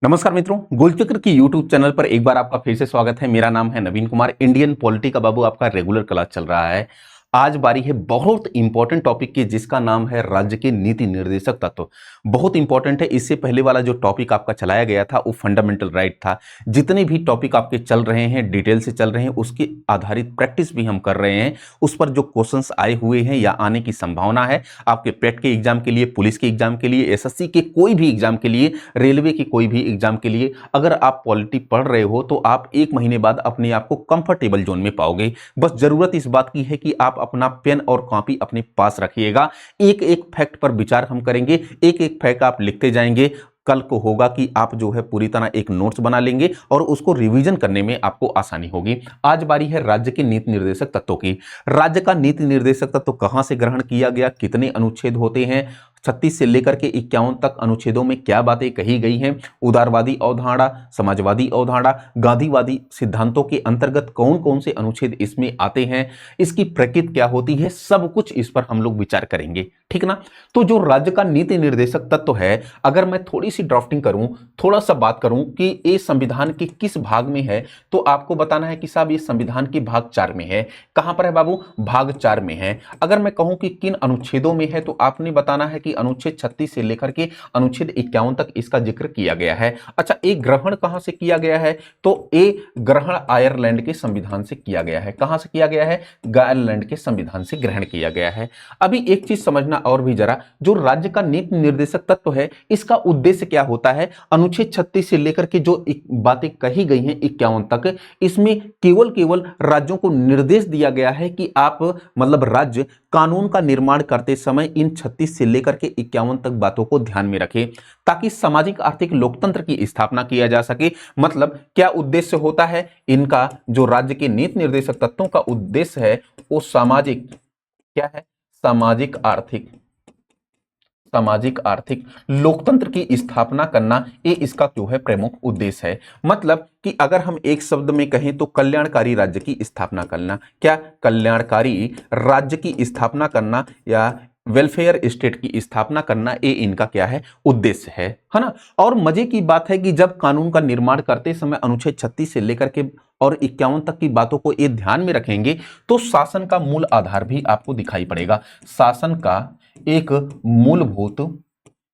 नमस्कार मित्रों, गोलचक्र की यूट्यूब चैनल पर एक बार आपका फिर से स्वागत है। मेरा नाम है नवीन कुमार। इंडियन पॉलिटी का बाबू आपका रेगुलर क्लास चल रहा है। आज बारी है बहुत इंपॉर्टेंट टॉपिक की, जिसका नाम है राज्य के नीति निर्देशक तत्व। बहुत इंपॉर्टेंट है। इससे पहले वाला जो टॉपिक आपका चलाया गया था वो फंडामेंटल राइट था। जितने भी टॉपिक आपके चल रहे हैं, डिटेल से चल रहे हैं, उसके आधारित प्रैक्टिस भी हम कर रहे हैं। उस पर जो क्वेश्चंस आए हुए हैं या आने की संभावना है आपके पेट के एग्जाम के लिए, पुलिस के एग्जाम के लिए, एसएससी के कोई भी एग्जाम के लिए, रेलवे के कोई भी एग्जाम के लिए, अगर आप पॉलिटी पढ़ रहे हो तो आप 1 महीने बाद अपने आप को कंफर्टेबल जोन में पाओगे। बस जरूरत इस बात की है कि आप अपना पेन और कॉपी अपने पास रखिएगा। एक एक फैक्ट पर विचार हम करेंगे, एक एक फैक्ट आप लिखते जाएंगे। कल को होगा कि आप जो है पूरी तरह एक नोट्स बना लेंगे और उसको रिवीजन करने में आपको आसानी होगी। आज बारी है राज्य के नीति निर्देशक तत्वों की। राज्य का नीति निर्देशक तत्व कहां से ग्रहण किया गया, कितने अनुच्छेद होते हैं, 36 से लेकर के 51 तक अनुच्छेदों में क्या बातें कही गई हैं, उदारवादी अवधारणा, समाजवादी अवधारणा, गांधीवादी सिद्धांतों के अंतर्गत कौन कौन से अनुच्छेद इसमें आते हैं, इसकी प्रकृति क्या होती है, सब कुछ इस पर हम लोग विचार करेंगे। ठीक ना। तो जो राज्य का नीति निर्देशक तत्व है, अगर मैं थोड़ी सी ड्राफ्टिंग करूं, थोड़ा सा बात करूं कि ये संविधान के किस भाग में है, तो आपको बताना है कि साहब ये संविधान के भाग 4 में है। कहां पर है बाबू? भाग 4 में है। अगर मैं कहूं कि किन अनुच्छेदों में है, तो आपने बताना है कि अनुच्छेद 36 से लेकर के अनुच्छेद 51 तक इसका जिक्र किया गया है। अच्छा, एक ग्रहण कहां से किया गया है? तो ये ग्रहण आयरलैंड के संविधान से किया गया है। कहां से किया गया है? आयरलैंड के संविधान से ग्रहण किया गया है। अभी एक चीज समझना और भी जरा, जो राज्य का नीति निर्देशक तत्व है, इसका उद्देश्य क्या होता है? अनुच्छेद 36 से लेकर के जो बातें कही गई हैं 51 तक, इसमें केवल राज्यों को निर्देश दिया गया है कि आप मतलब राज्य कानून का निर्माण करते समय इन 36 से लेकर के 51 तक बातों को ध्यान में रखें, ताकि सामाजिक आर्थिक लोकतंत्र की स्थापना किया जा सके। मतलब क्या उद्देश्य होता है इनका? जो राज्य के नीति निर्देशक तत्वों का उद्देश्य है वो सामाजिक क्या है? सामाजिक आर्थिक लोकतंत्र की स्थापना करना, ये इसका जो है प्रमुख उद्देश्य है। मतलब कि अगर हम एक शब्द में कहें तो कल्याणकारी राज्य की स्थापना करना। क्या? कल्याणकारी राज्य की स्थापना करना या वेलफेयर स्टेट की स्थापना करना, ये इनका क्या है? उद्देश्य है ना। और मजे की बात है कि जब कानून का निर्माण करते समय अनुच्छेद 36 से लेकर के और 51 तक की बातों को ये ध्यान में रखेंगे, तो शासन का मूल आधार भी आपको दिखाई पड़ेगा। शासन का एक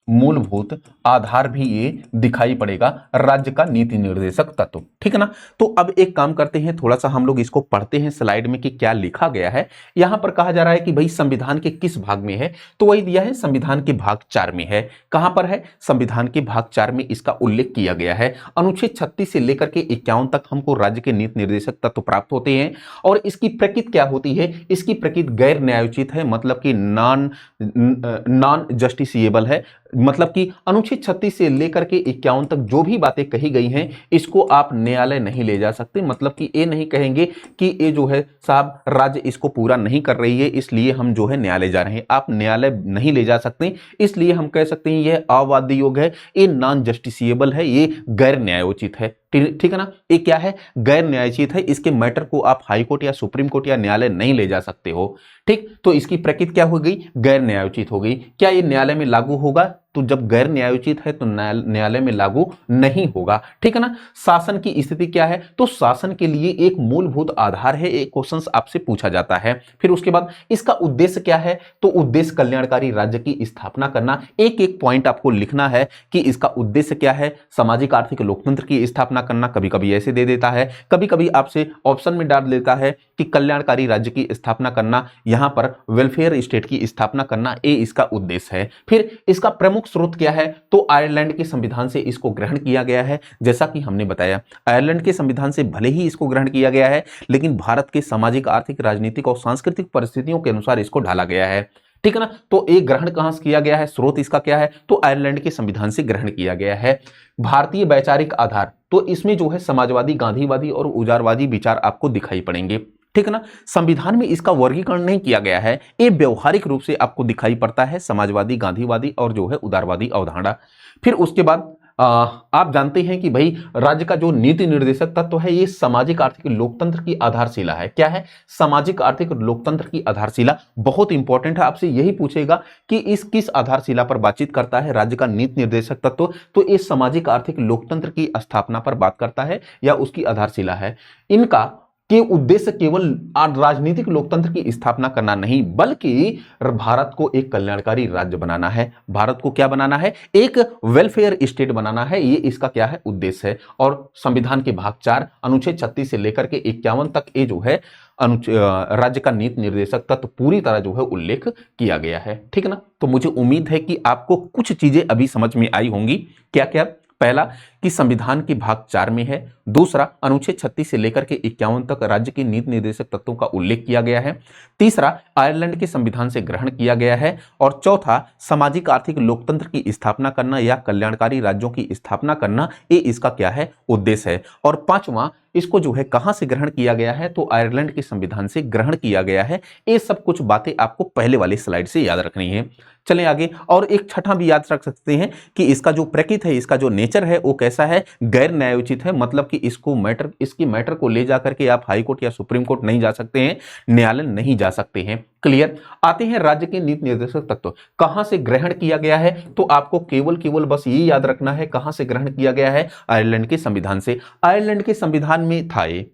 मूलभूत आधार भी ये दिखाई पड़ेगा, राज्य का नीति निर्देशक तत्व। ठीक है ना। तो अब एक काम करते हैं, थोड़ा सा हम लोग इसको पढ़ते हैं स्लाइड में कि क्या लिखा गया है। यहां पर कहा जा रहा है कि भाई संविधान के किस भाग में है, तो वही दिया है संविधान के भाग 4 में है। कहां पर है? संविधान के भाग 4 में इसका उल्लेख किया गया है। अनुच्छेद 36 से लेकर के 51 तक हमको राज्य के नीति निर्देशक तत्व प्राप्त होते हैं। और इसकी प्रकृति क्या होती है? इसकी प्रकृति गैर न्यायोचित है, मतलब कि नॉन जस्टिसिएबल है। मतलब कि अनुच्छेद 36 से लेकर के 51 तक जो भी बातें कही गई हैं, इसको आप न्यायालय नहीं ले जा सकते। मतलब कि ये नहीं कहेंगे कि ये जो है साहब राज्य इसको पूरा नहीं कर रही है, इसलिए हम जो है न्यायालय जा रहे हैं। आप न्यायालय नहीं ले जा सकते, इसलिए हम कह सकते हैं यह अवाद्य योग्य है, ये नॉन जस्टिसिएबल है, ये गैर न्यायोचित है। ठीक है ना। ये क्या है? गैर न्यायोचित है। इसके मैटर को आप हाई कोर्ट या सुप्रीम कोर्ट या न्यायालय नहीं ले जा सकते हो। ठीक, तो इसकी प्रकृति क्या हो गई? गैर न्यायोचित हो गई। क्या ये न्यायालय में लागू होगा? तो जब गैर न्यायोचित है तो न्यायालय में लागू नहीं होगा। ठीक है ना। शासन की स्थिति क्या है? तो शासन के लिए एक मूलभूत आधार है। एक क्वेश्चन आपसे पूछा जाता है। फिर उसके बाद इसका उद्देश्य क्या है? तो उद्देश्य कल्याणकारी राज्य की स्थापना करना। एक एक पॉइंट आपको लिखना है कि इसका उद्देश्य क्या है। सामाजिक आर्थिक लोकतंत्र की स्थापना करना, कभी कभी ऐसे दे देता है, कभी कभी आपसे ऑप्शन में डाल देता है कि कल्याणकारी राज्य की स्थापना करना, यहां पर वेलफेयर स्टेट की स्थापना करना, ये इसका उद्देश्य है। फिर इसका प्रमुख स्रोत क्या है? तो आयरलैंड के संविधान से इसको ग्रहण किया गया है। जैसा कि हमने बताया, आयरलैंड के संविधान से भले ही इसको ग्रहण किया गया है, लेकिन भारत के सामाजिक आर्थिक राजनीतिक और सांस्कृतिक परिस्थितियों के अनुसार इसको ढाला गया है। ठीक है ना। तो एक ग्रहण कहां से किया गया है? स्रोत इसका क्या है? तो आयरलैंड के संविधान से ग्रहण किया गया है। भारतीय वैचारिक आधार, तो इसमें जो है समाजवादी, गांधीवादी और उदारवादी विचार आपको दिखाई पड़ेंगे। ठीक है ना। संविधान में इसका वर्गीकरण नहीं किया गया है, ये व्यवहारिक रूप से आपको दिखाई पड़ता है, समाजवादी, गांधीवादी और जो है उदारवादी अवधारणा। फिर उसके बाद आप जानते हैं कि भाई राज्य का जो नीति निर्देशक तत्व है ये सामाजिक आर्थिक लोकतंत्र की आधारशिला है। क्या है? सामाजिक आर्थिक लोकतंत्र की आधारशिला। बहुत इंपॉर्टेंट है, आपसे यही पूछेगा कि इस किस आधारशिला पर बातचीत करता है राज्य का नीति निर्देशक तत्व, तो इस सामाजिक आर्थिक लोकतंत्र की स्थापना पर बात करता है या उसकी आधारशिला है। इनका के उद्देश्य केवल राजनीतिक लोकतंत्र की स्थापना करना नहीं, बल्कि भारत को एक कल्याणकारी राज्य बनाना है। भारत को क्या बनाना है? एक वेलफेयर स्टेट बनाना है। ये इसका क्या है? उद्देश्य है। और संविधान के भाग 4 अनुच्छेद 36 से लेकर के 51 तक ये जो है राज्य का नीति निर्देशक तत्व पूरी तरह जो है उल्लेख किया गया है। ठीक है ना? तो मुझे उम्मीद है कि आपको कुछ चीजें अभी समझ में आई होंगी। क्या क्या? पहला कि संविधान की भाग 4 में है। दूसरा, अनुच्छेद 36 से लेकर के 51 तक राज्य के नीति निर्देशक तत्वों का उल्लेख किया गया है। तीसरा, आयरलैंड के संविधान से ग्रहण किया गया है। और चौथा, सामाजिक आर्थिक लोकतंत्र की स्थापना करना या कल्याणकारी राज्यों की स्थापना करना, ये इसका क्या है? उद्देश्य है। और पांचवा, इसको जो है कहां से ग्रहण किया गया है? तो आयरलैंड के संविधान से ग्रहण किया गया है। ये सब कुछ बातें आपको पहले वाली स्लाइड से याद रखनी है। चलें आगे। और एक छठा भी याद रख सकते हैं कि इसका जो प्रकृति है, इसका जो नेचर है वो कैसा है? गैर न्यायोचित है। मतलब कि इसकी मैटर को ले जाकर के आप हाई कोर्ट या सुप्रीम कोर्ट नहीं जा सकते हैं, न्यायालय नहीं जा सकते हैं। क्लियर? आते हैं राज्य के नीति निर्देशक तत्व कहां से ग्रहण किया गया है। तो आपको केवल बस ये याद रखना है कहां से ग्रहण किया गया है? आयरलैंड के संविधान से। आयरलैंड के संविधान में था ये,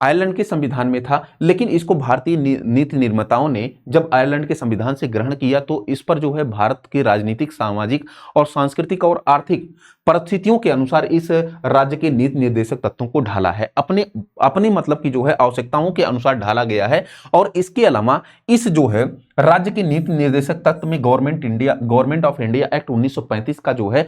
आयरलैंड के संविधान में था, लेकिन इसको भारतीय नीति निर्माताओं ने जब आयरलैंड के संविधान से ग्रहण किया तो इस पर जो है भारत के राजनीतिक, सामाजिक और सांस्कृतिक और आर्थिक परिस्थितियों के अनुसार इस राज्य के नीति निर्देशक तत्वों को ढाला है। अपने अपने मतलब की जो है आवश्यकताओं के अनुसार ढाला गया है। और इसके अलावा इस जो है राज्य के नीति निर्देशक तत्व में गवर्नमेंट ऑफ इंडिया एक्ट 1935 का जो है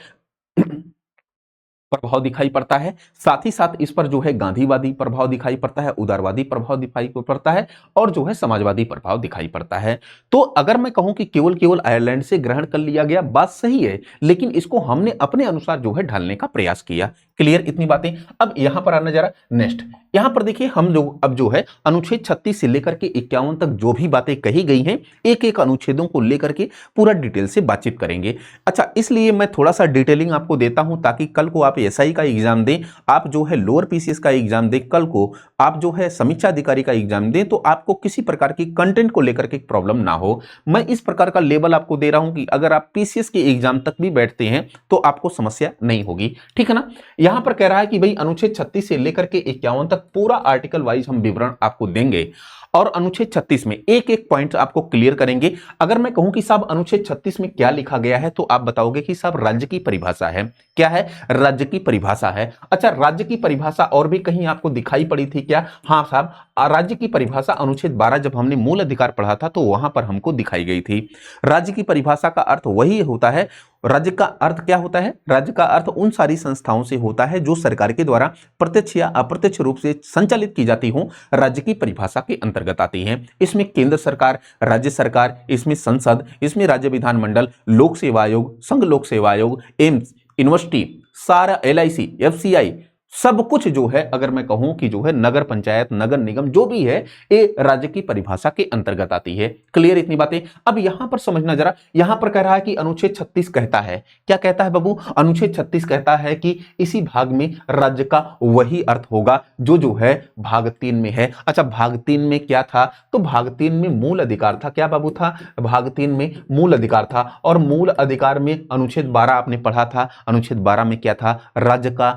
प्रभाव दिखाई पड़ता है। साथ ही साथ इस पर जो है गांधीवादी प्रभाव दिखाई पड़ता है, उदारवादी प्रभाव दिखाई पड़ता है और जो है समाजवादी प्रभाव दिखाई पड़ता है। तो अगर मैं कहूं कि केवल आयरलैंड से ग्रहण कर लिया गया, बात सही है, लेकिन इसको हमने अपने अनुसार जो है ढालने का प्रयास किया। क्लियर? इतनी बातें। अब यहां पर आना जरा नेक्स्ट। यहां पर देखिए हम लोग अब जो है अनुच्छेद 36 से लेकर के 51 तक जो भी बातें कही गई हैं, एक एक अनुच्छेदों को लेकर के पूरा डिटेल से बातचीत करेंगे। अच्छा, इसलिए मैं थोड़ा सा डिटेलिंग आपको देता हूं ताकि कल को आप एसआई का एग्जाम दें, आप जो है लोअर पीसीएस का एग्जाम दें, कल को आप जो है समीक्षा अधिकारी का एग्जाम दें, तो आपको किसी प्रकार की कंटेंट को लेकर के प्रॉब्लम ना हो। मैं इस प्रकार का लेवल आपको दे रहा हूं कि अगर आप पीसीएस के एग्जाम तक भी बैठते हैं तो आपको समस्या नहीं होगी। ठीक है ना? यहां पर कह रहा है कि भाई अनुच्छेद 36 से लेकर के 51 तक पूरा आर्टिकल वाइज हम विवरण आपको देंगे और अनुच्छेद 36 में एक एक पॉइंट आपको क्लियर करेंगे। अगर मैं कहूं कि साहब अनुच्छेद 36 में क्या लिखा गया है, तो आप बताओगे कि साहब राज्य की परिभाषा है। क्या है? राज्य की परिभाषा है। अच्छा, राज्य की परिभाषा और भी कहीं आपको दिखाई पड़ी थी क्या? हाँ साहब, राज्य की परिभाषा अनुच्छेद 12 जब हमने मूल अधिकार पढ़ा था तो वहां पर हमको दिखाई गई थी। राज्य की परिभाषा का अर्थ वही होता है। राज्य का अर्थ क्या होता है? राज्य का अर्थ उन सारी संस्थाओं से होता है जो सरकार के द्वारा प्रत्यक्ष या अप्रत्यक्ष रूप से संचालित की जाती हो, राज्य की परिभाषा के अंतर्गत आती हैं। इसमें केंद्र सरकार, राज्य सरकार, इसमें संसद, इसमें राज्य विधानमंडल, लोक सेवा आयोग, संघ लोक सेवा आयोग, एम्स, यूनिवर्सिटी, सारा एलआईसी, एफसीआई, सब कुछ जो है अगर मैं कहूं कि जो है नगर पंचायत, नगर निगम जो भी है, ये राज्य की परिभाषा के अंतर्गत आती है। क्लियर? इतनी बातें। अब यहां पर समझना जरा, यहां पर कह रहा है कि अनुच्छेद 36 कहता है, क्या कहता है बाबू? अनुच्छेद 36 कहता है कि इसी भाग में राज्य का वही अर्थ होगा जो है भाग 3 में है। अच्छा, भाग 3 में क्या था? तो भाग 3 में मूल अधिकार था। क्या बाबू था? भाग 3 में मूल अधिकार था। और मूल अधिकार में अनुच्छेद 12 आपने पढ़ा था। अनुच्छेद 12 में क्या था? राज्य का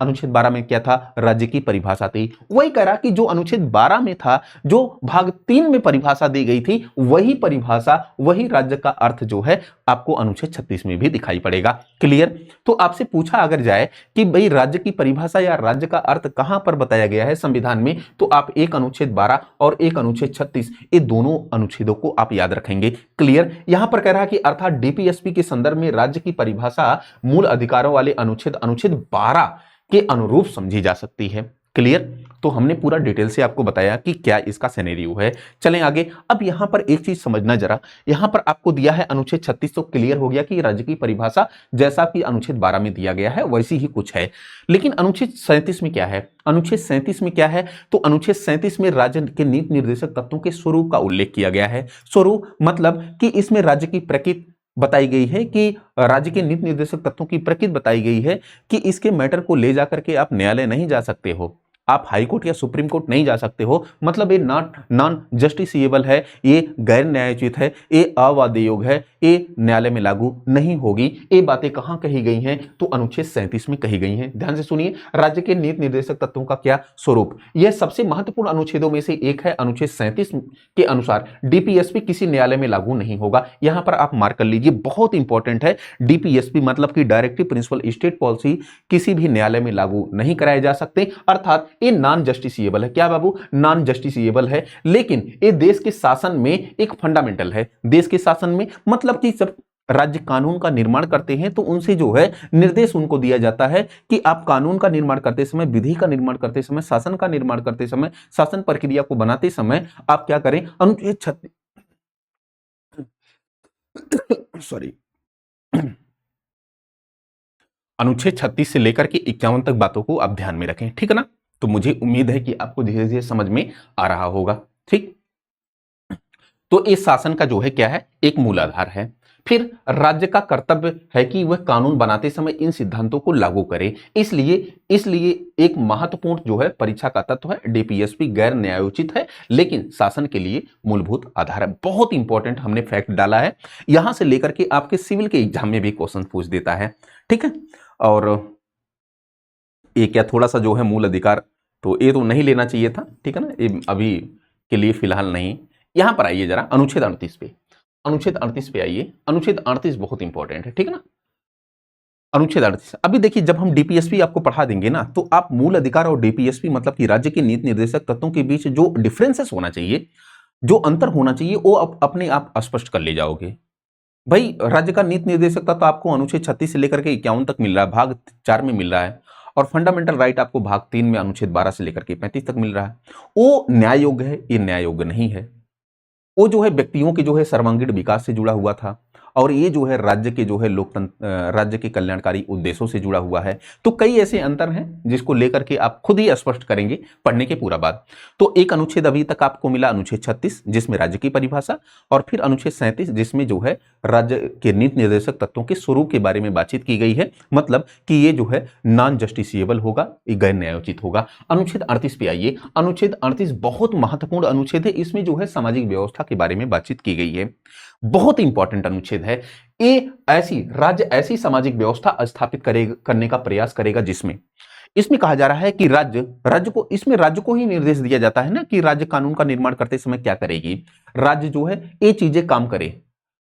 अनुच्छेद 12 में क्या था? राज्य की परिभाषा थी। वही कह रहा कि जो अनुच्छेद 12 में था, जो भाग 3 में परिभाषा दी गई थी, वही परिभाषा, वही राज्य का अर्थ जो है आपको अनुच्छेद 36 में भी दिखाई पड़ेगा। क्लियर? तो आपसे पूछा अगर जाए कि भाई राज्य की परिभाषा या राज्य का अर्थ कहां पर बताया गया है संविधान में, तो आप एक अनुच्छेद 12 और एक अनुच्छेद 36, ये दोनों अनुच्छेदों को आप याद रखेंगे। क्लियर? यहां पर कह रहा कि अर्थात डीपीएसपी के संदर्भ में राज्य की परिभाषा मूल अधिकारों वाले अनुच्छेद 12 के अनुरूप समझी जा सकती है। क्लियर? तो हमने पूरा डिटेल से आपको बताया कि क्या इसका सिनेरियो है। चलें आगे। अब यहां पर एक चीज समझना जरा, यहां पर आपको दिया है अनुच्छेद 36, तो क्लियर हो गया कि राज्य की परिभाषा जैसा कि अनुच्छेद 12 में दिया गया है वैसी ही कुछ है। लेकिन अनुच्छेद 37 में क्या है? अनुच्छेद 37 में क्या है? तो अनुच्छेद 37 में राज्य के नीति निर्देशक तत्वों के स्वरूप का उल्लेख किया गया है। स्वरूप मतलब कि इसमें राज्य की प्रकृति, बताई गई है कि राज्य के नीति निर्देशक तत्वों की प्रकृति बताई गई है कि इसके मैटर को ले जाकर के आप न्यायालय नहीं जा सकते हो, आप हाई कोर्ट या सुप्रीम कोर्ट नहीं जा सकते हो, मतलब ये नॉन जस्टिसिएबल है, ये गैर न्यायोचित है, ये अवाद्य योग है, ये न्यायालय में लागू नहीं होगी। ये बातें कहां कही गई हैं? तो अनुच्छेद 37 में कही गई हैं। ध्यान से सुनिए, राज्य के नीति निर्देशक तत्वों का क्या स्वरूप। यह सबसे महत्वपूर्ण अनुच्छेदों में से एक है। अनुच्छेद 37 के अनुसार डीपीएसपी किसी न्यायालय में लागू नहीं होगा। यहां पर आप मार्क कर लीजिए, बहुत इंपॉर्टेंट है। डीपीएसपी मतलब कि डायरेक्टिव प्रिंसिपल स्टेट पॉलिसी किसी भी न्यायालय में लागू नहीं कराए जा सकते, अर्थात ये नॉन जस्टिसिएबल है। क्या बाबू? नॉन जस्टिसिएबल है, लेकिन ये देश के शासन में एक फंडामेंटल है। देश के शासन में मतलब कि जब राज्य कानून का निर्माण करते हैं तो उनसे जो है निर्देश उनको दिया जाता है कि आप कानून का निर्माण करते समय, विधि का निर्माण करते समय, शासन का निर्माण करते समय, शासन प्रक्रिया को बनाते समय आप क्या करें? अनुच्छेद 36 सॉरी अनुच्छेद 36 से लेकर के 51 तक बातों को आप ध्यान में रखें, ठीक है ना? तो मुझे उम्मीद है कि आपको धीरे धीरे समझ में आ रहा होगा, ठीक। तो इस शासन का जो है क्या है? एक मूल आधार है। फिर राज्य का कर्तव्य है कि वह कानून बनाते समय इन सिद्धांतों को लागू करे। इसलिए एक महत्वपूर्ण जो है परीक्षा का तत्व है डीपीएसपी गैर न्यायोचित है, लेकिन शासन के लिए मूलभूत आधार है। बहुत इंपॉर्टेंट हमने फैक्ट डाला है, यहां से लेकर के आपके सिविल के एग्जाम में भी क्वेश्चन पूछ देता है, ठीक है। और ये क्या थोड़ा सा जो है मूल अधिकार, तो ये तो नहीं लेना चाहिए था, ठीक है ना, ये अभी के लिए फिलहाल नहीं। यहां पर आइए जरा अनुच्छेद 38 पे, अनुच्छेद 38 पे आइए। अनुच्छेद 38 बहुत इंपॉर्टेंट है, ठीक है ना। अनुच्छेद 38 अभी देखिए, जब हम डीपीएसपी आपको पढ़ा देंगे ना, तो आप मूल अधिकार और डीपीएसपी मतलब कि राज्य के नीति निर्देशक तत्वों के बीच जो डिफरेंसेस होना चाहिए, जो अंतर होना चाहिए, वो अपने आप स्पष्ट कर ले जाओगे। भाई राज्य का नीति निर्देशक तत्व आपको अनुच्छेद 36 से लेकर के 51 तक मिल रहा है, भाग 4 में मिल रहा है, और फंडामेंटल राइट आपको भाग 3 में अनुच्छेद 12 से लेकर के 35 तक मिल रहा है। वो न्याय योग्य है, ये न्याय योग्य नहीं है। वो जो है व्यक्तियों के जो है सर्वांगीण विकास से जुड़ा हुआ था, और ये जो है राज्य के जो है लोकतंत्र, राज्य के कल्याणकारी उद्देश्यों से जुड़ा हुआ है। तो कई ऐसे अंतर हैं जिसको लेकर के आप खुद ही स्पष्ट करेंगे पढ़ने के पूरा बाद। तो एक अनुच्छेद अभी तक आपको मिला अनुच्छेद 36 जिसमें राज्य की परिभाषा, और फिर अनुच्छेद 37 जिसमें जो है राज्य के नीति निर्देशक तत्वों के स्वरूप के बारे में बातचीत की गई है, मतलब कि ये जो है नॉन जस्टिसिएबल होगा, ये गैर न्यायोचित होगा। अनुच्छेद 38 पे आइए। अनुच्छेद 38 बहुत महत्वपूर्ण अनुच्छेद है, इसमें जो है सामाजिक व्यवस्था के बारे में बातचीत की गई है। बहुत इंपॉर्टेंट अनुच्छेद है ये। राज्य ऐसी सामाजिक व्यवस्था स्थापित करने का प्रयास करेगा जिसमें, इसमें कहा जा रहा है कि राज्य को ही निर्देश दिया जाता है ना कि राज्य कानून का निर्माण करते समय क्या करेगी। राज्य जो है ये चीजें काम करे।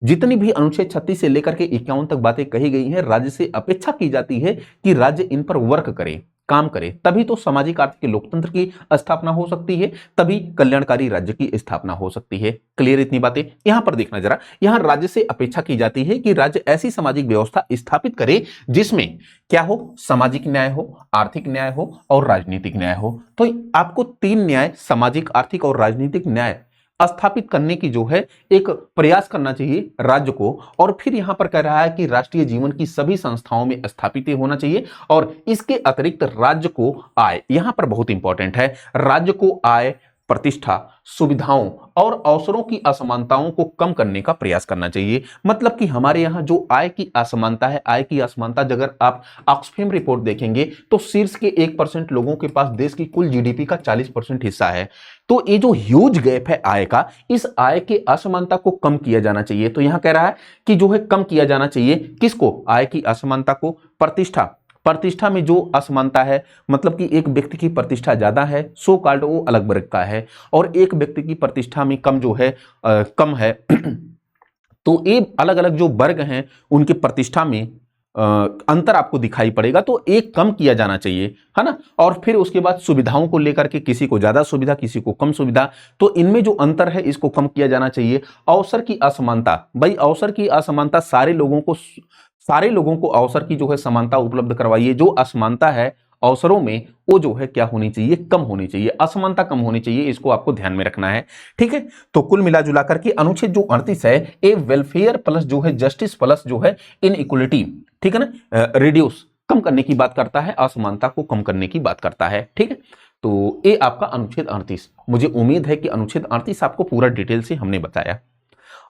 जितनी भी अनुच्छेद 36 से लेकर के 51 तक बातें कही गई हैं, राज्य से अपेक्षा की जाती है कि राज्य इन पर वर्क करे, काम करे, तभी तो सामाजिक आर्थिक लोकतंत्र की स्थापना हो सकती है, तभी कल्याणकारी राज्य की स्थापना हो सकती है। क्लियर इतनी बातें? यहां पर देखना जरा, यहां राज्य से अपेक्षा की जाती है कि राज्य ऐसी सामाजिक व्यवस्था स्थापित करे जिसमें क्या हो? सामाजिक न्याय हो, आर्थिक न्याय हो और राजनीतिक न्याय हो। तो आपको 3 न्याय, सामाजिक, आर्थिक और राजनीतिक न्याय स्थापित करने की जो है एक प्रयास करना चाहिए राज्य को। और फिर यहां पर कह रहा है कि राष्ट्रीय जीवन की सभी संस्थाओं में स्थापित होना चाहिए, और इसके अतिरिक्त राज्य को आय, यहां पर बहुत इंपॉर्टेंट है, राज्य को आय, प्रतिष्ठा, सुविधाओं और अवसरों की असमानताओं को कम करने का प्रयास करना चाहिए। मतलब कि हमारे यहां जो आय की असमानता है, आय की असमानता अगर आप ऑक्सफैम रिपोर्ट देखेंगे तो शीर्ष के 1% लोगों के पास देश की कुल जीडीपी का 40% हिस्सा है। तो ये जो ह्यूज गैप है आय का, इस आय के असमानता को कम किया जाना चाहिए। तो यहां कह रहा है कि जो है कम किया जाना चाहिए किसको? आय की असमानता को। प्रतिष्ठा में जो असमानता है, मतलब कि एक व्यक्ति की प्रतिष्ठा ज्यादा है, सो कॉल्ड वो अलग वर्ग का है, और एक व्यक्ति की प्रतिष्ठा में कम जो है कम है तो ये अलग अलग जो वर्ग हैं उनकी प्रतिष्ठा में अंतर आपको दिखाई पड़ेगा। तो एक कम किया जाना चाहिए, है ना। और फिर उसके बाद सुविधाओं को लेकर के, किसी को ज्यादा सुविधा, किसी को कम सुविधा, तो इनमें जो अंतर है इसको कम किया जाना चाहिए। अवसर की असमानता, भाई अवसर की असमानता, सारे लोगों को अवसर की जो है समानता उपलब्ध करवाइए। जो असमानता है अवसरों में वो जो है क्या होनी चाहिए? कम होनी चाहिए, असमानता कम होनी चाहिए, इसको आपको ध्यान में रखना है, ठीक है। तो कुल मिला जुला करके अनुच्छेद जो 38 है, ए वेलफेयर प्लस जो है जस्टिस प्लस जो है इनइक्वलिटी, ठीक है ना, रिड्यूस, कम करने की बात करता है, असमानता को कम करने की बात करता है, ठीक है। तो ये आपका अनुच्छेद 38। मुझे उम्मीद है कि अनुच्छेद 38 आपको पूरा डिटेल से हमने बताया।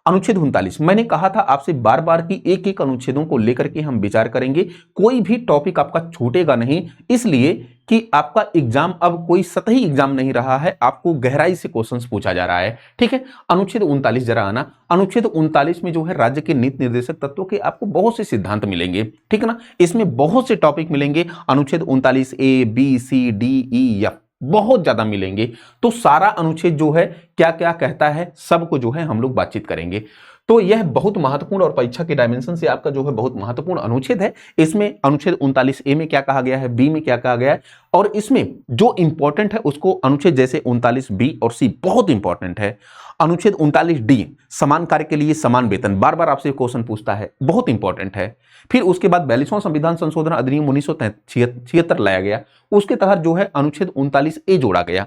अनुच्छेद 39, मैंने कहा था आपसे बार बार कि एक एक अनुच्छेदों को लेकर के हम विचार करेंगे, कोई भी टॉपिक आपका छूटेगा नहीं, इसलिए कि आपका एग्जाम अब कोई सतही एग्जाम नहीं रहा है, आपको गहराई से क्वेश्चंस पूछा जा रहा है। ठीक है, अनुच्छेद 39 जरा आना। अनुच्छेद 39 में जो है राज्य के नीति निर्देशक तत्वों के आपको बहुत से सिद्धांत मिलेंगे, ठीक है ना, इसमें बहुत से टॉपिक मिलेंगे। अनुच्छेद 39 A B C D E F बहुत ज्यादा मिलेंगे। तो सारा अनुच्छेद जो है क्या क्या कहता है सबको जो है हम लोग बातचीत करेंगे। तो यह बहुत महत्वपूर्ण और परीक्षा के डायमेंशन से आपका जो है बहुत महत्वपूर्ण अनुच्छेद है। इसमें अनुच्छेद 39 ए में क्या कहा गया है, बी में क्या कहा गया है, और इसमें जो इंपॉर्टेंट है उसको अनुच्छेद जैसे 39 बी और सी बहुत इंपॉर्टेंट है। अनुच्छेद 39 डी समान कार्य के लिए समान वेतन, बार बार आपसे क्वेश्चन पूछता है, बहुत इंपॉर्टेंट है। फिर उसके बाद 42वां संविधान संशोधन अधिनियम 1976 लाया गया, उसके तहत जो है अनुच्छेद 39 ए जोड़ा गया,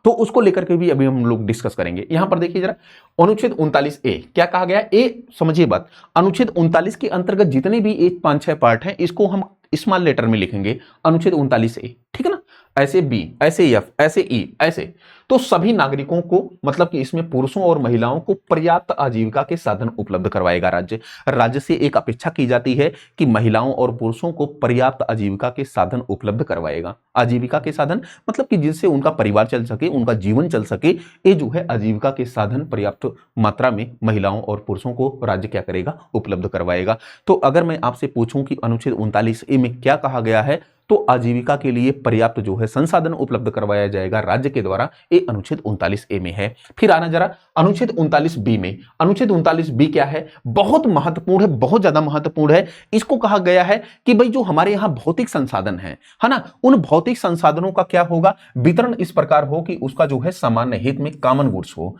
तो उसको लेकर के भी अभी हम लोग डिस्कस करेंगे। यहां पर देखिए जरा, अनुच्छेद 39 ए क्या कहा गया, ए समझिए बात, अनुच्छेद 39 के अंतर्गत जितने भी एक 5-6 पार्ट हैं इसको हम स्मॉल लेटर में लिखेंगे अनुच्छेद 39 ए, ठीक है ना, ऐसे बी, ऐसे एफ, ऐसे ई, ऐसे। तो सभी नागरिकों को, मतलब कि इसमें पुरुषों और महिलाओं को पर्याप्त आजीविका के साधन उपलब्ध करवाएगा राज्य। राज्य से एक अपेक्षा की जाती है कि महिलाओं और पुरुषों को पर्याप्त आजीविका के साधन उपलब्ध करवाएगा। आजीविका के साधन मतलब कि जिससे उनका परिवार चल सके, उनका जीवन चल सके, ये जो है आजीविका के साधन पर्याप्त मात्रा में महिलाओं और पुरुषों को राज्य क्या करेगा, उपलब्ध करवाएगा। तो अगर मैं आपसे पूछूं कि अनुच्छेद 39 ए में क्या कहा गया है, तो आजीविका के लिए पर्याप्त जो है संसाधन उपलब्ध करवाया जाएगा राज्य के द्वारा, ये अनुच्छेद 39 ए में है। फिर आना जरा अनुच्छेद 39 बी में। अनुच्छेद 39 बी क्या है, बहुत महत्वपूर्ण है, बहुत ज्यादा महत्वपूर्ण है। इसको कहा गया है कि भाई जो हमारे यहाँ भौतिक संसाधन है ना, उन भौतिक संसाधनों का क्या होगा, वितरण इस प्रकार हो कि उसका जो है सामान्य हित में कॉमन गुड्स हो,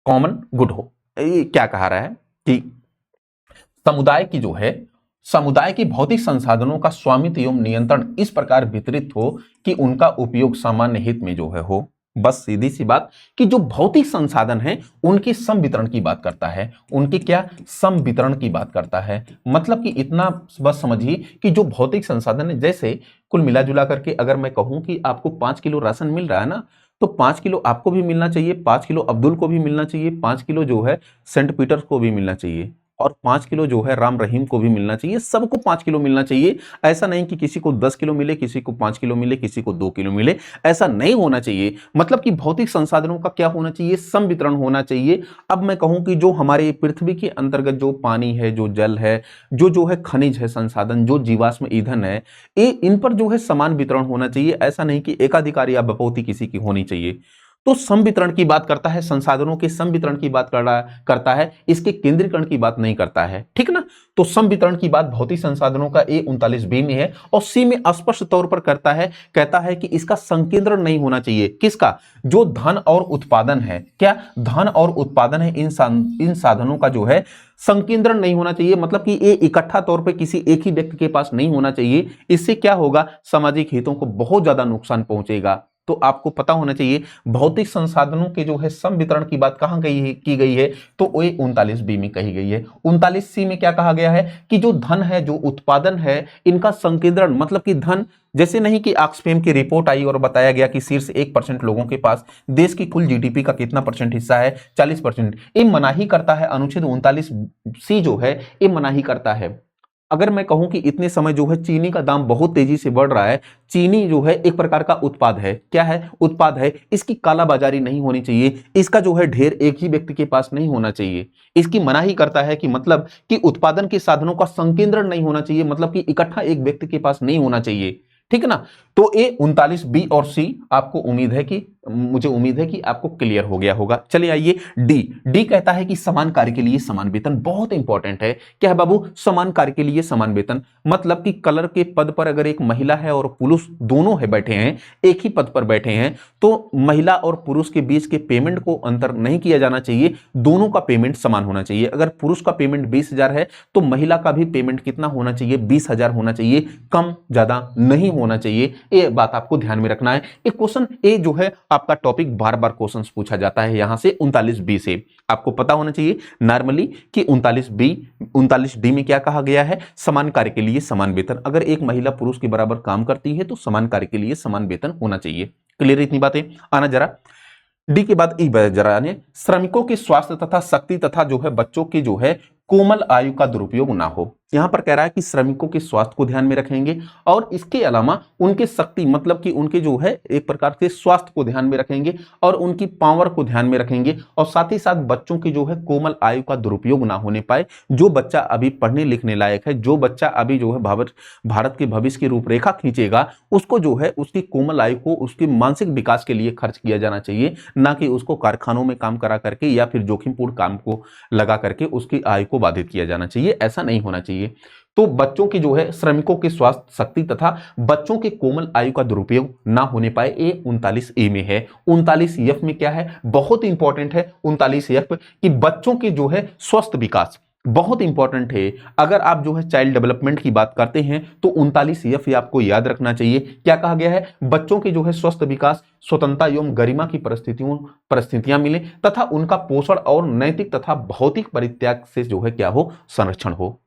कॉमन गुड हो। ये क्या कहा रहा है कि समुदाय की भौतिक संसाधनों का स्वामित्व एवं नियंत्रण इस प्रकार वितरित हो कि उनका उपयोग सामान्य हित में जो है हो। बस सीधी सी बात कि जो भौतिक संसाधन हैं उनके सम वितरण की बात करता है, उनके क्या सम वितरण की बात करता है। मतलब कि इतना बस समझिए कि जो भौतिक संसाधन है, जैसे कुल मिला जुला करके अगर मैं कहूं कि आपको 5 किलो राशन मिल रहा है ना, तो 5 किलो आपको भी मिलना चाहिए, 5 किलो अब्दुल को भी मिलना चाहिए, 5 किलो जो है सेंट पीटर्स को भी मिलना चाहिए, और 5 किलो जो है राम रहीम को भी मिलना चाहिए, सबको 5 किलो मिलना चाहिए। ऐसा नहीं कि किसी को 10 किलो मिले, किसी को 5 किलो मिले, किसी को 2 किलो मिले, ऐसा नहीं होना चाहिए। मतलब कि भौतिक संसाधनों का क्या होना चाहिए, सम वितरण होना चाहिए। अब मैं कहूं कि जो हमारे पृथ्वी के अंतर्गत जो पानी है, जो जल है, जो है खनिज है, संसाधन, जो जीवाश्म ईंधन है, इन पर जो है समान वितरण होना चाहिए। ऐसा नहीं कि एकाधिकार या बपौती किसी की होनी चाहिए। तो सम वितरण की बात करता है, संसाधनों के सम वितरण की बात करता है, इसके केंद्रीकरण की बात नहीं करता है, ठीक ना। तो सम वितरण की बात भौतिक संसाधनों का ए 39 बी में है, और सी में स्पष्ट तौर पर करता है, कहता है कि इसका संकेंद्रण नहीं होना चाहिए। किसका, जो धन और उत्पादन है, क्या धन और उत्पादन है, इन साधनों का जो है संकेंद्रण नहीं होना चाहिए। मतलब कि ये इकट्ठा तौर पर किसी एक ही व्यक्ति के पास नहीं होना चाहिए। इससे क्या होगा, सामाजिक हितों को बहुत ज्यादा नुकसान पहुंचेगा। तो आपको पता होना चाहिए भौतिक संसाधनों के जो है सम वितरण की बात कहां की गई है, तो वो 39 बी में कही गई है। 39 सी में क्या कहा गया है कि जो धन है, जो उत्पादन है, इनका संकेंद्रण, मतलब कि धन, जैसे नहीं कि ऑक्सफैम की रिपोर्ट आई और बताया गया कि शीर्ष 1% लोगों के पास देश की कुल जीडीपी का कितना परसेंट हिस्सा है, 40%। ये मनाही करता है, अनुच्छेद 39 सी जो है ये मनाही करता है। अगर मैं कहूं कि इतने समय जो है चीनी का दाम बहुत तेजी से बढ़ रहा है, चीनी जो है एक प्रकार का उत्पाद है, क्या है, उत्पाद है, इसकी कालाबाजारी नहीं होनी चाहिए, इसका जो है ढेर एक ही व्यक्ति के पास नहीं होना चाहिए। इसकी मनाही करता है कि मतलब कि उत्पादन के साधनों का संकेंद्रण नहीं होना चाहिए, मतलब कि इकट्ठा एक व्यक्ति के पास नहीं होना चाहिए, ठीक है ना। तो ए 39 बी और सी आपको मुझे उम्मीद है कि आपको क्लियर हो गया होगा। चलिए आइए डी कहता है कि समान कार्य के लिए समान वेतन, बहुत इंपॉर्टेंट है। क्या है बाबू, समान कार्य के लिए समान वेतन, मतलब कि कलर के पद पर अगर एक महिला है और पुरुष दोनों है बैठे हैं, एक ही पद पर बैठे हैं, तो महिला और पुरुष के बीच के पेमेंट को अंतर नहीं किया जाना चाहिए, दोनों का पेमेंट समान होना चाहिए। अगर पुरुष का पेमेंट 20,000 है तो महिला का भी पेमेंट कितना होना चाहिए, 20,000 होना चाहिए, कम ज्यादा नहीं होना चाहिए। ये बात आपको ध्यान में रखना है। एक क्वेश्चन ए जो है आपका टॉपिक बार बार क्वेश्चन पूछा जाता है यहां से 39 बी से, आपको पता होना चाहिए नॉर्मली कि 39 डी में क्या कहा गया है, समान कार्य के लिए समान वेतन। अगर एक महिला पुरुष के बराबर काम करती है तो समान कार्य के लिए समान वेतन होना चाहिए। क्लियर इतनी बातें। आना जरा डी के बाद ई जरा यानी श्रमिकों के स्वास्थ्य तथा शक्ति तथा जो है बच्चों की जो है कोमल आयु का दुरुपयोग ना हो। यहां पर कह रहा है कि श्रमिकों के स्वास्थ्य को ध्यान में रखेंगे और इसके अलावा उनके शक्ति मतलब कि उनके जो है एक प्रकार से स्वास्थ्य को ध्यान में रखेंगे और उनकी पावर को ध्यान में रखेंगे और साथ ही साथ बच्चों की जो है कोमल आयु का दुरुपयोग ना होने पाए। जो बच्चा अभी पढ़ने लिखने लायक है, जो बच्चा अभी जो है भारत के भविष्य की रूपरेखा खींचेगा, उसको जो है उसकी कोमल आयु को उसके मानसिक विकास के लिए खर्च किया जाना चाहिए, ना कि उसको कारखानों में काम करा करके या फिर जोखिमपूर्ण काम को लगा करके उसकी आयु को बाधित किया जाना चाहिए। ऐसा नहीं होना चाहिए। तो बच्चों की जो है श्रमिकों के स्वास्थ्य शक्ति तथा बच्चों के कोमल आयु का दुरुपयोग ना होने पाए, ये 39A में है। 39F में क्या है, बहुत इंपॉर्टेंट है 39F कि बच्चों के जो है स्वस्थ विकास बहुत इंपॉर्टेंट है। अगर आप जो है चाइल्ड डेवलपमेंट की बात करते हैं तो 39F ये आपको याद रखना चाहिए। क्या कहा गया है, बच्चों के जो है स्वस्थ विकास, स्वतंत्रता एवं गरिमा की परिस्थितियां मिले तथा उनका पोषण और नैतिक तथा भौतिक परित्याग से जो है क्या हो, संरक्षण हो।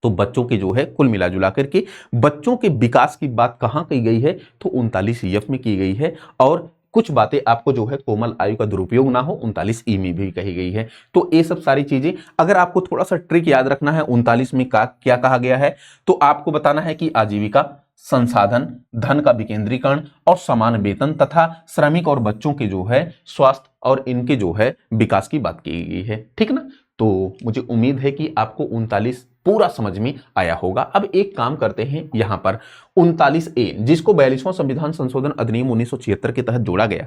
तो बच्चों के जो है कुल मिला जुला करके बच्चों के विकास की बात कहां की गई है, तो 39F में की गई है। और कुछ बातें आपको जो है कोमल आयु का दुरुपयोग ना हो 39E में भी कही गई है। तो ये सब सारी चीजें अगर आपको थोड़ा सा ट्रिक याद रखना है 39 में क्या कहा गया है, तो आपको बताना है कि आजीविका, संसाधन, धन का विकेंद्रीकरण और समान वेतन तथा श्रमिक और बच्चों के जो है स्वास्थ्य और इनके जो है विकास की बात की गई है। ठीक ना, तो मुझे उम्मीद है कि आपको 39 पूरा समझ में आया होगा। अब एक काम करते हैं, यहां पर 39A जिसको 42वां संविधान संशोधन अधिनियम 1976 के तहत जोड़ा गया,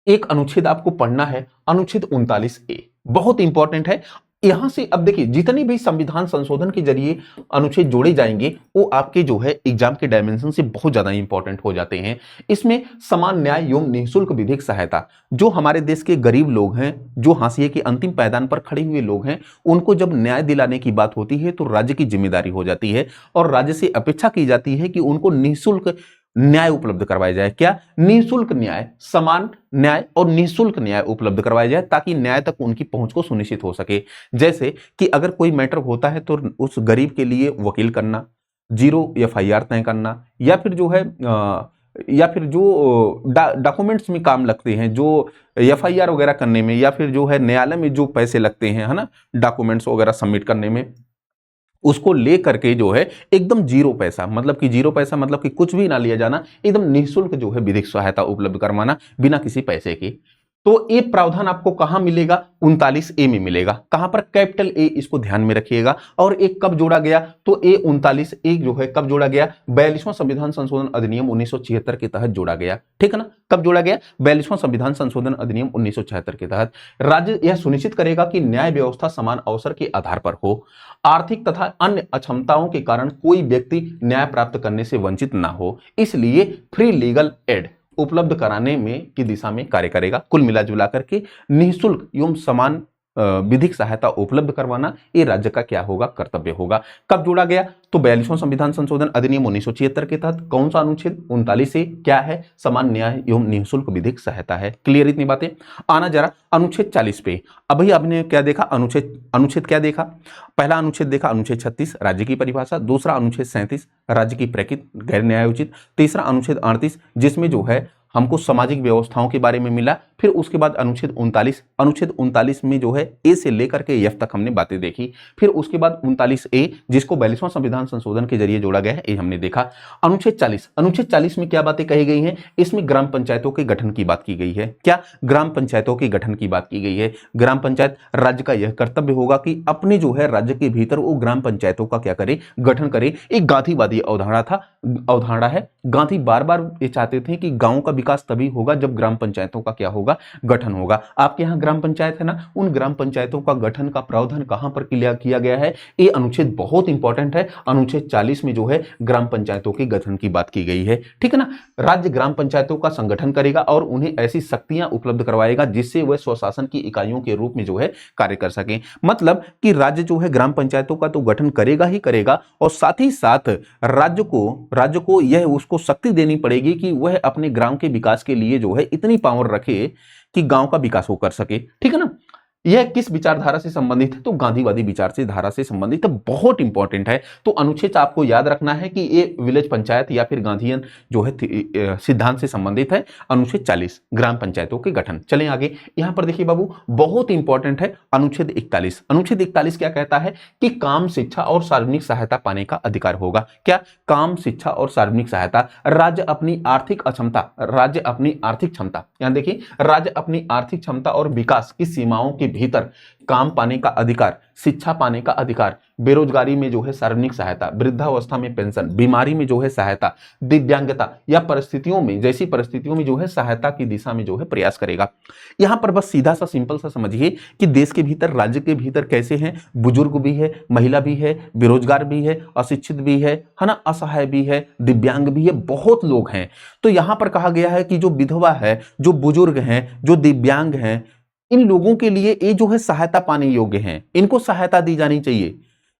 एक अनुच्छेद आपको पढ़ना है, अनुच्छेद 39A बहुत इंपॉर्टेंट है। यहां से अब देखिए जितने भी संविधान संशोधन के जरिए अनुच्छेद जोड़े जाएंगे वो आपके जो है एग्जाम के डायमेंशन से बहुत ज्यादा इंपॉर्टेंट हो जाते हैं। इसमें समान न्याय एवं निःशुल्क विधिक सहायता, जो हमारे देश के गरीब लोग हैं, जो हाशिए के अंतिम पायदान पर खड़े हुए लोग हैं, उनको जब न्याय दिलाने की बात होती है तो राज्य की जिम्मेदारी हो जाती है और राज्य से अपेक्षा की जाती है कि उनको निःशुल्क न्याय उपलब्ध करवाया जाए। क्या, निःशुल्क न्याय, समान न्याय और निःशुल्क न्याय उपलब्ध करवाया जाए ताकि न्याय तक उनकी पहुंच को सुनिश्चित हो सके। जैसे कि अगर कोई मैटर होता है तो उस गरीब के लिए वकील करना, 0 FIR तय करना, या फिर जो है या फिर जो डॉक्यूमेंट्स में काम लगते हैं, जो FIR वगैरह करने में, या फिर जो है न्यायालय में जो पैसे लगते हैं, है ना, डॉक्यूमेंट्स वगैरह सबमिट करने में, उसको ले करके जो है एकदम 0 पैसा, मतलब कि 0 पैसा मतलब कि कुछ भी ना लिया जाना, एकदम निःशुल्क जो है विधिक सहायता उपलब्ध करवाना बिना किसी पैसे के। तो ये प्रावधान आपको कहां मिलेगा, 39A में मिलेगा। कहां पर, कैपिटल A, इसको ध्यान में रखिएगा। और एक कब जोड़ा गया, तो ये 39A जो है कब जोड़ा गया, 42वां संविधान संशोधन अधिनियम 1976 के तहत जोड़ा गया। ठीक है ना, कब जोड़ा गया, 42वां संविधान संशोधन अधिनियम 1976 के तहत। राज्य यह सुनिश्चित करेगा कि न्याय व्यवस्था समान अवसर के आधार पर हो, आर्थिक तथा अन्य अक्षमताओं के कारण कोई व्यक्ति न्याय प्राप्त करने से वंचित ना हो, इसलिए फ्री लीगल एड उपलब्ध कराने में की दिशा में कार्य करेगा। कुल मिला जुला करके निःशुल्क एवं समान विधिक सहायता उपलब्ध करवाना ये राज्य का क्या होगा, कर्तव्य होगा। कब जोड़ा गया, तो 42वां संविधान संशोधन अधिनियम 1976 के तहत। कौन सा अनुच्छेद, 39 क्या है, समान न्याय एवं निःशुल्क विधिक सहायता है। क्लियर इतनी बातें। आना जरा अनुच्छेद 40 पे। अभी आपने क्या देखा, अनुच्छेद क्या देखा, पहला अनुच्छेद देखा अनुच्छेद 36 राज्य की परिभाषा, दूसरा अनुच्छेद 37 राज्य की प्रकृति गैर न्यायोचित, तीसरा अनुच्छेद 38 जिसमें जो है हमको सामाजिक व्यवस्थाओं के बारे में मिला। फिर उसके बाद अनुच्छेद 39 में जो है ए से लेकर के एफ तक हमने बातें देखी। फिर उसके बाद 39A जिसको 42वां संविधान संशोधन के जरिए जोड़ा गया है, ये हमने देखा। अनुच्छेद 40 में क्या बातें कही गई हैं, इसमें ग्राम पंचायतों के गठन की बात की गई है। क्या, ग्राम पंचायतों के गठन की बात की गई है। ग्राम पंचायत राज्य का यह कर्तव्य होगा कि अपने जो है राज्य के भीतर वो ग्राम पंचायतों का क्या करे, गठन करे। एक गांधीवादी अवधारणा है। गांधी बार बार ये चाहते थे कि गांव का विकास तभी होगा जब ग्राम पंचायतों का क्या होगा, गठन होगा। आपके यहाँ ग्राम पंचायत है ना, उन ग्राम पंचायतों का गठन का प्रावधान कहां पर किया गया है, ये अनुच्छेद बहुत इंपॉर्टेंट है। अनुच्छेद 40 में जो है ग्राम पंचायतों के गठन की बात की गई है। ठीक है ना, राज्य ग्राम पंचायतों का संगठन करेगा और उन्हें ऐसी शक्तियां उपलब्ध करवाएगा जिससे वह स्वशासन की इकाइयों के रूप में जो है कार्य कर सके। मतलब कि राज्य जो है ग्राम पंचायतों का तो गठन करेगा ही करेगा, और साथ ही साथ राज्य को यह उसको शक्ति देनी पड़ेगी कि वह अपने ग्राम के विकास के लिए जो है इतनी पावर रखे कि गांव का विकास हो कर सके। ठीक है ना, यह किस विचारधारा से संबंधित है? तो गांधीवादी विचार से धारा से संबंधित है, बहुत इंपॉर्टेंट है। तो अनुच्छेद आपको याद रखना है कि ये विलेज पंचायत या फिर गांधीयन जो है सिद्धांत से संबंधित है। अनुच्छेद 40 ग्राम पंचायतों के गठन। चलें आगे, यहां पर देखिए बाबू बहुत इंपॉर्टेंट है अनुच्छेद 41। अनुच्छेद 41 क्या कहता है कि काम, शिक्षा और सार्वजनिक सहायता पाने का अधिकार होगा। क्या? काम, शिक्षा और सार्वजनिक सहायता। राज्य अपनी आर्थिक क्षमता, राज्य अपनी आर्थिक क्षमता, यहां देखिए राज्य अपनी आर्थिक क्षमता और विकास की सीमाओं के भीतर काम पाने का अधिकार, शिक्षा पाने का अधिकार, बेरोजगारी में जो है सार्वजनिक सहायता, वृद्धावस्था में पेंशन, बीमारी में जो है सहायता, दिव्यांगता या परिस्थितियों में, जैसी परिस्थितियों में जो है सहायता की दिशा में जो है प्रयास करेगा। यहां पर बस सीधा सा सिंपल सा समझिए कि देश के भीतर, राज्य के भीतर कैसे हैं, बुजुर्ग भी है, महिला भी है, बेरोजगार भी है, अशिक्षित भी है ना, असहाय भी है, दिव्यांग भी है, बहुत लोग हैं। तो यहां पर कहा गया है कि जो विधवा है, जो बुजुर्ग हैं, जो दिव्यांग हैं, इन लोगों के लिए ये जो है सहायता पाने योग्य हैं, इनको सहायता दी जानी चाहिए।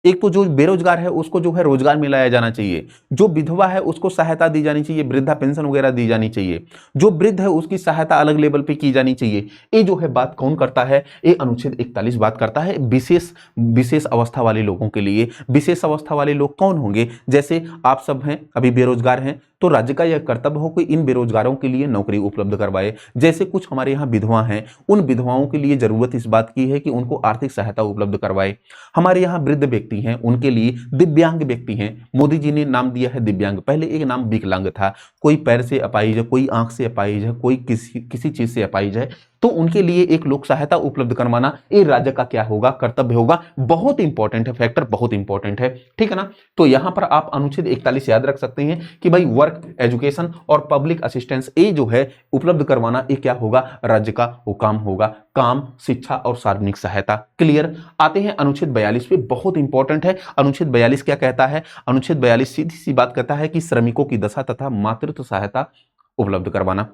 एक तो जो बेरोजगार है उसको जो है रोजगार में लाया जाना चाहिए, जो विधवा है उसको सहायता दी जानी चाहिए, वृद्धा पेंशन वगैरह दी जानी चाहिए, जो वृद्ध है उसकी सहायता अलग लेवल पे की जानी चाहिए। ये जो है बात कौन करता है? ये अनुच्छेद 41 बात करता है विशेष विशेष अवस्था वाले लोगों के लिए। विशेष अवस्था वाले लोग कौन होंगे? जैसे आप सब हैं, अभी बेरोजगार हैं, तो राज्य का यह कर्तव्य हो कि इन बेरोजगारों के लिए नौकरी उपलब्ध करवाए। जैसे कुछ हमारे यहाँ विधवा हैं, उन विधवाओं के लिए जरूरत इस बात की है कि उनको आर्थिक सहायता उपलब्ध करवाए। हमारे यहाँ वृद्ध व्यक्ति हैं, उनके लिए दिव्यांग व्यक्ति हैं, मोदी जी ने नाम दिया है दिव्यांग, पहले एक नाम विकलांग था, कोई पैर से अपाहिज है, कोई आंख से अपाहिज है, कोई किसी चीज से अपाहिज है, तो उनके लिए एक लोक सहायता उपलब्ध करवाना ये राज्य का क्या होगा? कर्तव्य होगा। बहुत इंपॉर्टेंट है, फैक्टर बहुत इंपॉर्टेंट है, ठीक है ना। तो यहां पर आप अनुच्छेद 41 याद रख सकते हैं कि भाई वर्क, एजुकेशन और पब्लिक असिस्टेंस ये जो है उपलब्ध करवाना, ये क्या होगा? राज्य का वो काम होगा। काम, शिक्षा और सार्वजनिक सहायता। क्लियर। आते हैं अनुच्छेद 42 पे, बहुत इंपॉर्टेंट है। अनुच्छेद 42 क्या कहता है? अनुच्छेद 42 सीधी सी बात कहता है कि श्रमिकों की दशा तथा मातृत्व सहायता उपलब्ध करवाना।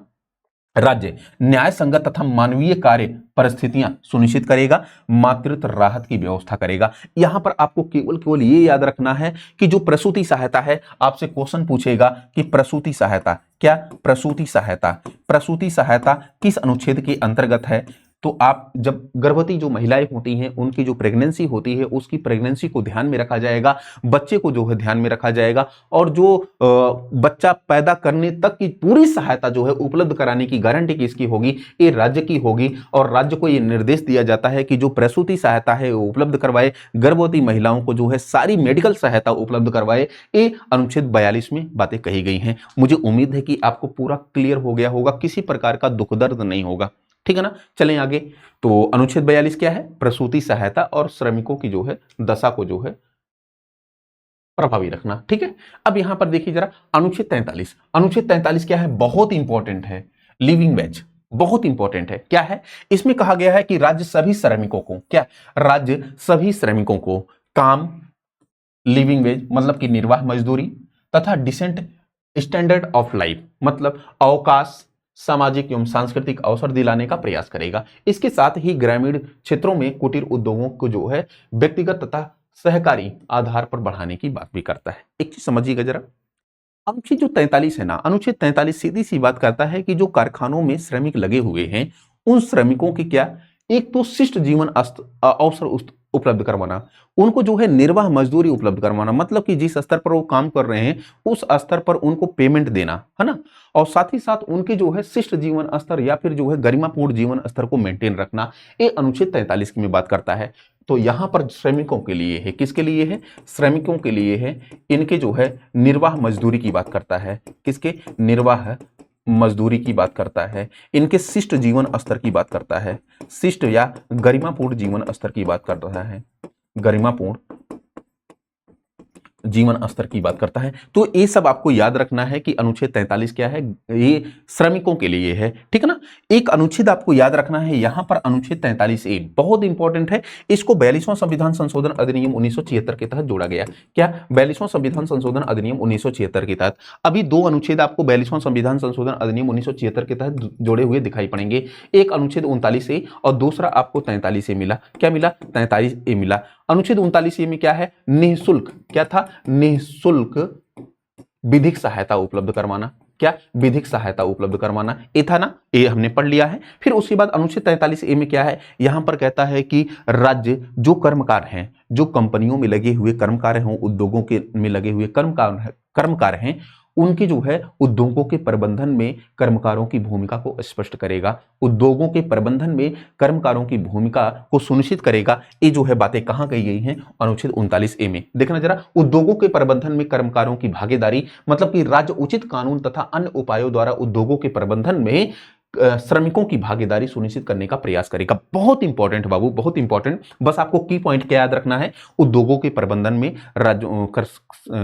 राज्य न्याय संगत तथा मानवीय कार्य परिस्थितियां सुनिश्चित करेगा, मातृत्व राहत की व्यवस्था करेगा। यहां पर आपको केवल केवल ये याद रखना है कि जो प्रसूति सहायता है, आपसे क्वेश्चन पूछेगा कि प्रसूति सहायता क्या? प्रसूति सहायता, प्रसूति सहायता किस अनुच्छेद के अंतर्गत है? तो आप जब गर्भवती जो महिलाएं होती हैं, उनकी जो प्रेगनेंसी होती है, उसकी प्रेगनेंसी को ध्यान में रखा जाएगा, बच्चे को जो है ध्यान में रखा जाएगा, और जो बच्चा पैदा करने तक की पूरी सहायता जो है उपलब्ध कराने की गारंटी किसकी होगी? ये राज्य की होगी। और राज्य को ये निर्देश दिया जाता है कि जो प्रसूति सहायता है वो उपलब्ध करवाए, गर्भवती महिलाओं को जो है सारी मेडिकल सहायता उपलब्ध करवाए। ये अनुच्छेद 42 में बातें कही गई हैं। मुझे उम्मीद है कि आपको पूरा क्लियर हो गया होगा, किसी प्रकार का दुख दर्द नहीं होगा, ठीक है ना। चलें आगे। तो अनुच्छेद 42 क्या है? प्रसूति सहायता और श्रमिकों की जो है दशा को जो है प्रभावी रखना, ठीक है। अब यहां पर देखिए जरा अनुच्छेद 43। अनुच्छेद 43 क्या है? बहुत इंपॉर्टेंट है। लिविंग वेज बहुत इंपॉर्टेंट है। क्या है? इसमें कहा गया है कि राज्य सभी श्रमिकों को, क्या? राज्य सभी श्रमिकों को काम, लिविंग वेज मतलब कि निर्वाह मजदूरी, तथा डिसेंट स्टैंडर्ड ऑफ लाइफ मतलब अवकाश, सामाजिक एवं सांस्कृतिक अवसर दिलाने का प्रयास करेगा। इसके साथ ही ग्रामीण क्षेत्रों में कुटीर उद्योगों को जो है व्यक्तिगत तथा सहकारी आधार पर बढ़ाने की बात भी करता है। एक चीज समझिएगा जरा, अनुच्छेद जो 43 है ना, अनुच्छेद 43 सीधी सी बात करता है कि जो कारखानों में श्रमिक लगे हुए हैं, उन श्रमिकों की क्या? एक तो शिष्ट जीवन अवसर उपलब्ध करवाना, उनको जो है निर्वाह मजदूरी उपलब्ध करवाना, मतलब कि जिस स्तर पर वो काम कर रहे हैं उस स्तर पर उनको पेमेंट देना, है ना। और साथ ही साथ उनके जो है शिष्ट जीवन स्तर या फिर जो है गरिमापूर्ण जीवन स्तर को मेंटेन रखना, ये अनुच्छेद 43 में बात करता है। तो यहां पर श्रमिकों के लिए है। किसके लिए है? श्रमिकों के लिए है। इनके जो है निर्वाह मजदूरी की बात करता है। किसके? निर्वाह मजदूरी की बात करता है। इनके शिष्ट जीवन स्तर की बात करता है। शिष्ट या गरिमापूर्ण जीवन स्तर की बात कर रहा है। गरिमापूर्ण जीवन स्तर की बात करता है। तो ये सब आपको याद रखना है कि अनुच्छेद 43 क्या है? ये श्रमिकों के लिए है, ठीक है ना। एक अनुच्छेद आपको याद रखना है यहां पर, अनुच्छेद 43A बहुत इंपॉर्टेंट है। इसको 42वां संविधान संशोधन अधिनियम 1976 के तहत जोड़ा गया। क्या? 42वां संविधान संशोधन अधिनियम 1976 के तहत। अभी दो अनुच्छेद आपको 42वां संविधान संशोधन अधिनियम 1976 के तहत जोड़े हुए दिखाई पड़ेंगे। एक अनुच्छेद 39A और दूसरा आपको 43A मिला। क्या मिला? 43A मिला। अनुच्छेद 39A में क्या है? निःशुल्क, क्या था? निःशुल्क विधिक सहायता उपलब्ध करवाना। क्या, विधिक सहायता उपलब्ध करवाना, ये था ना, ये हमने पढ़ लिया है। फिर उसके बाद अनुच्छेद 43A में क्या है, यहां पर कहता है कि राज्य जो कर्मकार हैं, जो कंपनियों में लगे हुए कर्मकार हों, उद्योगों के में लगे हुए कर्मकार हैं, उनकी जो है उद्योगों के प्रबंधन में कर्मकारों की भूमिका को स्पष्ट करेगा, उद्योगों के प्रबंधन में कर्मकारों की भूमिका को सुनिश्चित करेगा। ये जो है बातें कहां कही गई हैं, अनुच्छेद 39A में। देखना जरा, उद्योगों के प्रबंधन में कर्मकारों की भागीदारी, मतलब कि राज्य उचित कानून तथा अन्य उपायों द्वारा उद्योगों के प्रबंधन में श्रमिकों की भागीदारी सुनिश्चित करने का प्रयास करेगा। बहुत इंपॉर्टेंट बाबू, बहुत इंपॉर्टेंट। बस आपको की पॉइंट क्या याद रखना है, उद्योगों के प्रबंधन में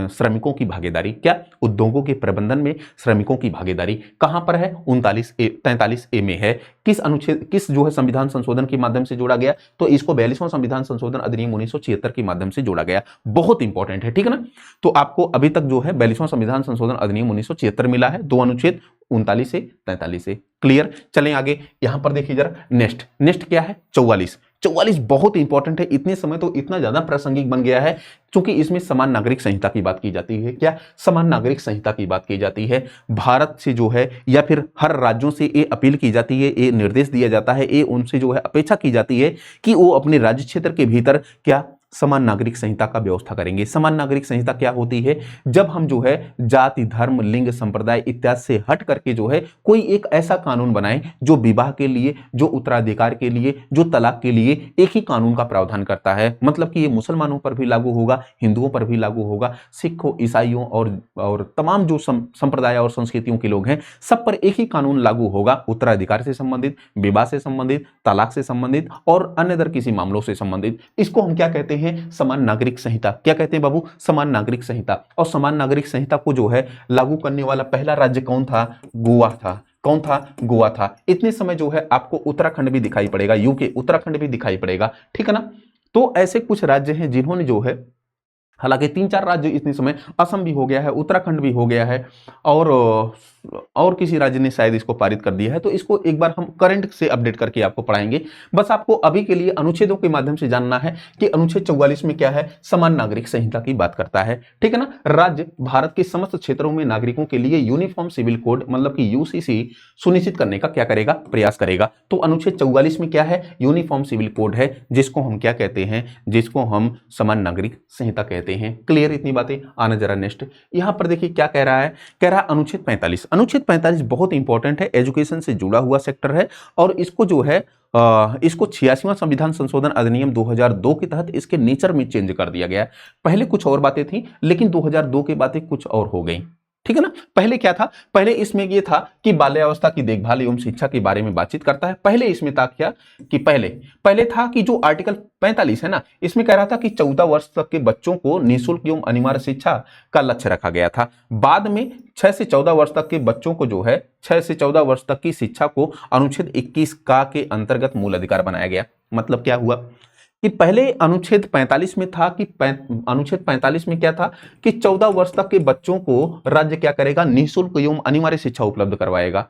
श्रमिकों की भागीदारी, क्या, उद्योगों के प्रबंधन में श्रमिकों की भागीदारी कहां पर है, 43A में है। किस अनुच्छेद, किस जो है संविधान संशोधन के माध्यम से जोड़ा गया, तो इसको 42वां संविधान संशोधन अधिनियम 1976 के माध्यम से जोड़ा गया। बहुत इंपॉर्टेंट है, ठीक है ना। तो आपको अभी तक जो है 42वां संविधान संशोधन अधिनियम 1976 मिला है, 2 अनुच्छेद 39 से 43 से। क्लियर, चलें आगे। यहां पर देखिए जरा, नेक्स्ट क्या है, 44 बहुत इंपॉर्टेंट है। इतने समय तो इतना ज्यादा प्रासंगिक बन गया है क्योंकि इसमें समान नागरिक संहिता की बात की जाती है। क्या, समान नागरिक संहिता की बात की जाती है। भारत से जो है या फिर हर राज्यों से ये अपील की जाती है, ये निर्देश दिया जाता है, ये उनसे जो है अपेक्षा की जाती है कि वो अपने राज्य क्षेत्र के भीतर क्या, समान नागरिक संहिता का व्यवस्था करेंगे। समान नागरिक संहिता क्या होती है, जब हम जो है जाति, धर्म, लिंग, संप्रदाय इत्यादि से हट करके जो है कोई एक ऐसा कानून बनाए जो विवाह के लिए, जो उत्तराधिकार के लिए, जो तलाक के लिए एक ही कानून का प्रावधान करता है। मतलब कि ये मुसलमानों पर भी लागू होगा, हिंदुओं पर भी लागू होगा, सिखों, ईसाइयों और तमाम जो संप्रदाय और संस्कृतियों के लोग हैं, सब पर एक ही कानून लागू होगा, उत्तराधिकार से संबंधित, विवाह से संबंधित, तलाक से संबंधित और अन्य दर किसी मामलों से संबंधित। इसको हम क्या कहते हैं, समान नागरिक संहिता। क्या कहते हैं बाबू, समान नागरिक संहिता। और समान नागरिक संहिता को जो है लागू करने वाला पहला राज्य कौन था, गोवा था। कौन था, गोवा था। इतने समय जो है आपको उत्तराखंड भी दिखाई पड़ेगा, यूके उत्तराखंड भी दिखाई पड़ेगा, ठीक है ना। तो ऐसे कुछ राज्य हैं जिन्होंने जो है, हालांकि 3-4 राज्य इतने समय, असम भी हो गया है, उत्तराखंड भी हो गया है, और किसी राज्य ने शायद इसको पारित कर दिया है। तो इसको एक बार हम करंट से अपडेट करके आपको पढ़ाएंगे। बस आपको अभी के लिए अनुच्छेदों के माध्यम से जानना है कि अनुच्छेद 44 में क्या है, समान नागरिक संहिता की बात करता है, ठीक है ना। राज्य भारत के समस्त क्षेत्रों में नागरिकों के लिए यूनिफॉर्म सिविल कोड, मतलब कि यूसीसी सुनिश्चित करने का क्या करेगा, प्रयास करेगा। तो अनुच्छेद 44 में क्या है, यूनिफॉर्म सिविल कोड है, जिसको हम क्या कहते हैं, जिसको हम समान नागरिक संहिता कहते हैं। क्लियर इतनी बातें। आना जरा नेक्स्ट, यहां पर देखिए क्या कह रहा है, कह रहा है अनुच्छेद 45। अनुच्छेद 45 बहुत इंपॉर्टेंट है, एजुकेशन से जुड़ा हुआ सेक्टर है, और इसको जो है इसको 86वां संविधान संशोधन अधिनियम 2002 के तहत इसके नेचर में चेंज कर दिया गया है। पहले कुछ और बातें थी, लेकिन 2002 की बातें कुछ और हो गई, ठीक है ना। पहले क्या था, पहले इसमें ये था कि बाल्यावस्था की देखभाल एवं शिक्षा के बारे में बातचीत करता है। पहले इसमें था क्या कि पहले था कि जो आर्टिकल 45 है ना, इसमें कह रहा था कि 14 वर्ष तक के बच्चों को निःशुल्क एवं अनिवार्य शिक्षा का लक्ष्य रखा गया था। बाद में 6 से 14 वर्ष तक के बच्चों को जो है 6 से 14 वर्ष तक की शिक्षा को अनुच्छेद 21 का के अंतर्गत मूल अधिकार बनाया गया। मतलब क्या हुआ कि पहले अनुच्छेद 45 में था कि अनुच्छेद 45 में क्या था कि 14 वर्ष तक के बच्चों को राज्य क्या करेगा, निःशुल्क एवं अनिवार्य शिक्षा उपलब्ध करवाएगा।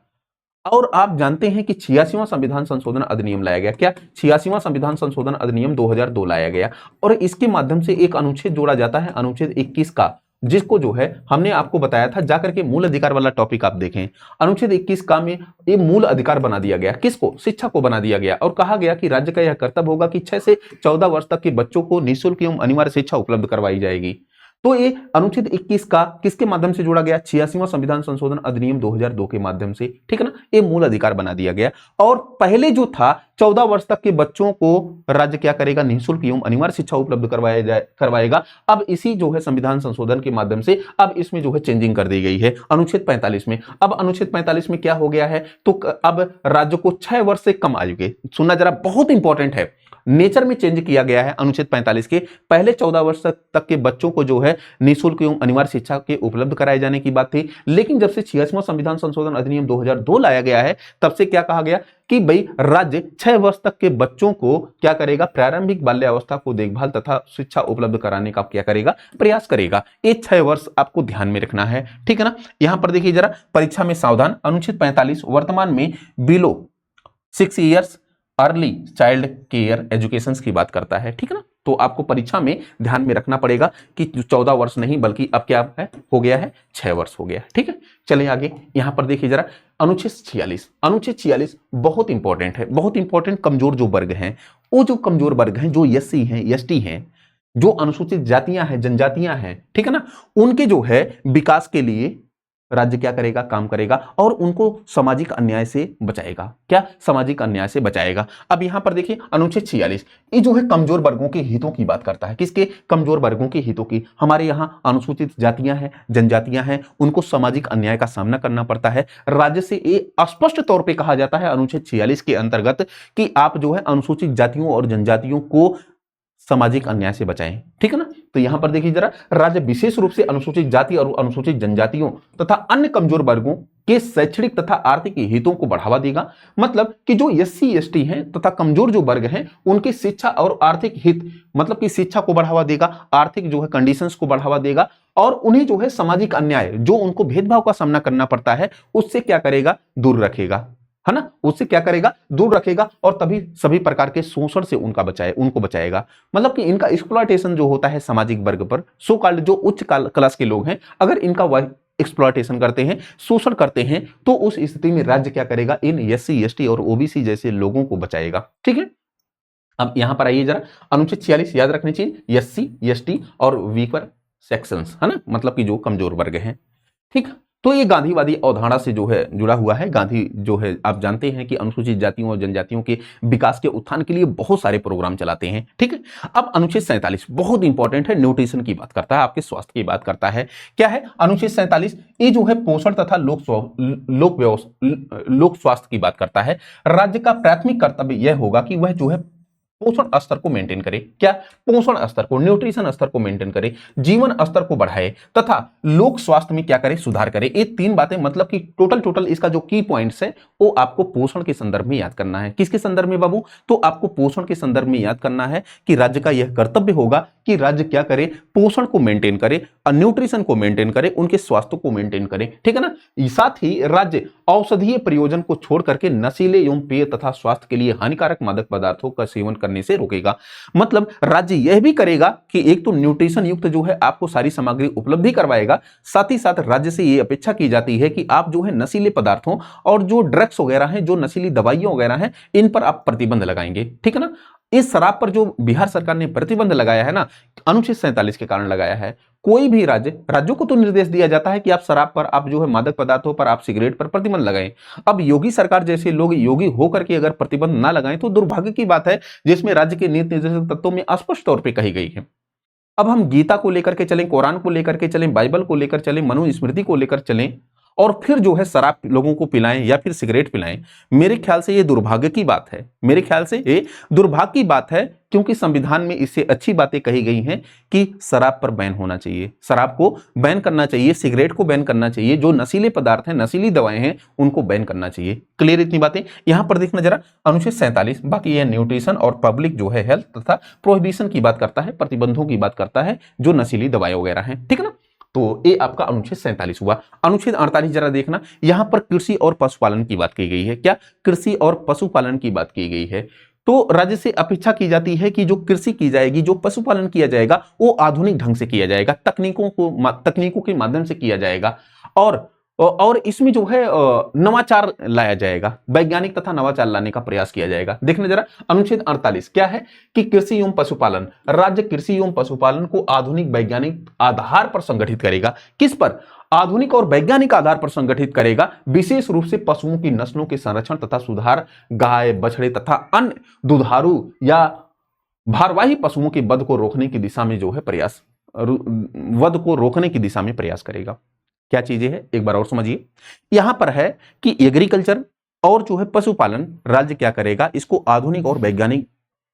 और आप जानते हैं कि 86वां संविधान संशोधन अधिनियम लाया गया। क्या, 86वां संविधान संशोधन अधिनियम 2002 लाया गया, और इसके माध्यम से एक अनुच्छेद जोड़ा जाता है, अनुच्छेद 21 का, जिसको जो है हमने आपको बताया था, जाकर के मूल अधिकार वाला टॉपिक आप देखें। अनुच्छेद 21 का में ये मूल अधिकार बना दिया गया, किसको, शिक्षा को बना दिया गया, और कहा गया कि राज्य का यह कर्तव्य होगा कि 6 से 14 वर्ष तक के बच्चों को निःशुल्क एवं अनिवार्य शिक्षा उपलब्ध करवाई जाएगी। तो ये अनुच्छेद 21 का किसके माध्यम से जोड़ा गया, 86वां संविधान संशोधन अधिनियम 2002 के माध्यम से, ठीक है ना। ये मूल अधिकार बना दिया गया। और पहले जो था 14 वर्ष तक के बच्चों को राज्य क्या करेगा, निःशुल्क एवं अनिवार्य शिक्षा उपलब्ध करवाएगा। अब इसी जो है संविधान संशोधन के माध्यम से अब इसमें जो है चेंजिंग कर दी गई है अनुच्छेद 45 में। अब अनुच्छेद 45 में क्या हो गया है, तो अब राज्य को 6 वर्ष से कम आयु के, सुनना जरा बहुत इंपॉर्टेंट है, नेचर में चेंज किया गया है अनुच्छेद 45 के। पहले 14 वर्ष तक के बच्चों को जो है निःशुल्क एवं अनिवार्य शिक्षा के उपलब्ध कराए जाने की बात थी, लेकिन जब से 86वां संविधान संशोधन अधिनियम 2002 लाया गया है, तब से क्या कहा गया कि भाई राज्य 6 वर्ष तक के बच्चों को क्या करेगा, प्रारंभिक बाल्यावस्था को देखभाल तथा शिक्षा उपलब्ध कराने का क्या करेगा, प्रयास करेगा। ये 6 वर्ष आपको ध्यान में रखना है, ठीक है ना। यहां पर देखिए जरा, परीक्षा में सावधान, अनुच्छेद 45 वर्तमान में below 6 years early child care education की बात करता है, ठीक है ना। तो आपको परीक्षा में ध्यान में रखना पड़ेगा कि 14 वर्ष नहीं, बल्कि अब क्या है, हो गया है 6 वर्ष हो गया, ठीक है। चले आगे, यहां पर देखिए जरा अनुच्छेद 46। अनुच्छेद 46 बहुत इंपॉर्टेंट है, बहुत इंपॉर्टेंट। कमजोर जो वर्ग हैं, वो जो कमजोर वर्ग हैं, जो एससी हैं, एसटी हैं, जो अनुसूचित जातियां हैं, जनजातियां हैं, ठीक है ना, उनके जो है विकास के लिए राज्य क्या करेगा, काम करेगा और उनको सामाजिक अन्याय से बचाएगा। क्या? सामाजिक अन्याय से बचाएगा। अब यहां पर देखिए अनुच्छेद 46 ये जो है कमजोर वर्गों के हितों की बात करता है। किसके? कमजोर वर्गों के हितों की। हमारे यहां अनुसूचित जातियां हैं, जनजातियां हैं, उनको सामाजिक अन्याय का सामना करना पड़ता है। राज्य से ये स्पष्ट तौर पर कहा जाता है अनुच्छेद 46 के अंतर्गत कि आप जो है अनुसूचित जातियों और जनजातियों को सामाजिक अन्याय से बचाएं, ठीक है ना। तो यहां पर देखिए जरा, राज्य विशेष रूप से अनुसूचित जाति और अनुसूचित जनजातियों तथा अन्य कमजोर वर्गों के शैक्षणिक तथा आर्थिक हितों को बढ़ावा देगा। मतलब कि जो एससी एसटी हैं तथा कमजोर जो वर्ग हैं, उनकी शिक्षा और आर्थिक हित, मतलब कि शिक्षा को बढ़ावा देगा, आर्थिक जो है कंडीशंस को बढ़ावा देगा और उन्हें जो है सामाजिक अन्याय, जो उनको भेदभाव का सामना करना पड़ता है, उससे क्या करेगा, दूर रखेगा, है ना। उससे क्या करेगा, दूर रखेगा और तभी सभी प्रकार के शोषण से उनको बचाएगा। मतलब कि इनका एक्सप्लॉयटेशन जो होता है सामाजिक वर्ग पर, सो कॉल्ड जो उच्च क्लास के लोग हैं, अगर इनका एक्सप्लॉयटेशन करते हैं, शोषण करते हैं, तो उस स्थिति में राज्य क्या करेगा, इन एससी एसटी और ओबीसी जैसे लोगों को बचाएगा। ठीक है। अब यहां पर आइए जरा, अनुच्छेद 46 याद रखनी चाहिए, एससी एसटी और वीकर सेक्शंस, है ना, मतलब कि जो कमजोर वर्ग हैं। ठीक। तो ये गांधीवादी अवधारणा से जो है जुड़ा हुआ है। गांधी जो है आप जानते हैं कि अनुसूचित जातियों और जनजातियों के विकास के उत्थान के लिए बहुत सारे प्रोग्राम चलाते हैं। ठीक है। अब अनुच्छेद 47 बहुत इंपॉर्टेंट है, न्यूट्रिशन की बात करता है, आपके स्वास्थ्य की बात करता है। क्या है अनुच्छेद 47? ये जो है पोषण तथा लोक स्वास्थ्य की बात करता है। राज्य का प्राथमिक कर्तव्य यह होगा कि वह जो है पोषण स्तर को मेंटेन करे। क्या? पोषण स्तर को, न्यूट्रिशन स्तर को मेंटेन करे, जीवन स्तर को बढ़ाए तथा लोक स्वास्थ्य में क्या करे, सुधार करे। ये तीन बातें, मतलब कि टोटल इसका जो की पॉइंट्स है वो आपको पोषण के संदर्भ में याद करना है। किसके संदर्भ में बाबू? तो आपको पोषण के संदर्भ में याद करना है कि राज्य का यह कर्तव्य होगा कि राज्य क्या करे, पोषण को मेंटेन करे, न्यूट्रिशन को मेंटेन करे, उनके स्वास्थ्य को मेंटेन करे। ठीक है ना। साथ ही राज्य औषधीय प्रयोजन को छोड़ करके नशीले एवं पेय तथा स्वास्थ्य के लिए हानिकारक मादक पदार्थों का सेवन करने से रोकेगा। मतलब राज्य यह भी करेगा कि एक तो न्यूट्रिशन युक्त जो है आपको सारी सामग्री उपलब्धि करवाएगा, साथ ही साथ राज्य से यह अपेक्षा की जाती है कि आप जो है नशीले पदार्थों और जो ड्रग्स वगैरह हैं, जो नशीली दवाइयां वगैरह हैं, इन पर आप प्रतिबंध लगाएंगे। ठीक है ना। इस शराब पर जो बिहार सरकार ने प्रतिबंध लगाया है ना, अनुच्छेद 47 के कारण लगाया है। कोई भी राज्यों को तो निर्देश दिया जाता है कि आप शराब पर, आप जो है मादक पदार्थों पर, आप सिगरेट पर प्रतिबंध लगाएं। अब योगी सरकार जैसे लोग योगी होकर के अगर प्रतिबंध ना लगाएं तो दुर्भाग्य की बात है, जिसमें राज्य के नीति निर्देशक तत्वों में स्पष्ट तौर पर कही गई है। अब हम गीता को लेकर के चलें, कुरान को लेकर के चलें, बाइबल को लेकर चलें, मनुस्मृति को लेकर चलें और फिर जो है शराब लोगों को पिलाएं या फिर सिगरेट पिलाएं, मेरे ख्याल से ये दुर्भाग्य की बात है। मेरे ख्याल से ये दुर्भाग्य की बात है, क्योंकि संविधान में इससे अच्छी बातें कही गई हैं कि शराब पर बैन होना चाहिए, शराब को बैन करना चाहिए, सिगरेट को बैन करना चाहिए, जो नशीले पदार्थ हैं, नशीली दवाएं हैं, उनको बैन करना चाहिए। क्लियर इतनी बातें। यहां पर देखना जरा अनुच्छेद 47, बाकी यह न्यूट्रिशन और पब्लिक जो है हेल्थ तथा प्रोहिबिशन की बात करता है, प्रतिबंधों की बात करता है, जो नशीली दवाएं वगैरह हैं। ठीक है ना। तो ये आपका अनुच्छेद 47 हुआ। अनुच्छेद 48 जरा देखना, यहां पर कृषि और पशुपालन की बात की गई है। क्या? कृषि और पशुपालन की बात की गई है। तो राज्य से अपेक्षा की जाती है कि जो कृषि की जाएगी, जो पशुपालन किया जाएगा, वो आधुनिक ढंग से किया जाएगा, तकनीकों के माध्यम से किया जाएगा और इसमें जो है नवाचार लाया जाएगा, वैज्ञानिक तथा नवाचार लाने का प्रयास किया जाएगा। देखने जरा अनुच्छेद 48 क्या है कि कृषि एवं पशुपालन, राज्य कृषि एवं पशुपालन को आधुनिक वैज्ञानिक आधार पर संगठित करेगा। किस पर? आधुनिक और वैज्ञानिक आधार पर संगठित करेगा, विशेष रूप से पशुओं की नस्लों के संरक्षण तथा सुधार, गाय, बछड़े तथा अन्य दुधारू या भारवाही पशुओं के वध को रोकने की दिशा में जो है प्रयास करेगा। क्या चीजें हैं एक बार और समझिए। यहां पर है कि एग्रीकल्चर और जो है पशुपालन, राज्य क्या करेगा, इसको आधुनिक और वैज्ञानिक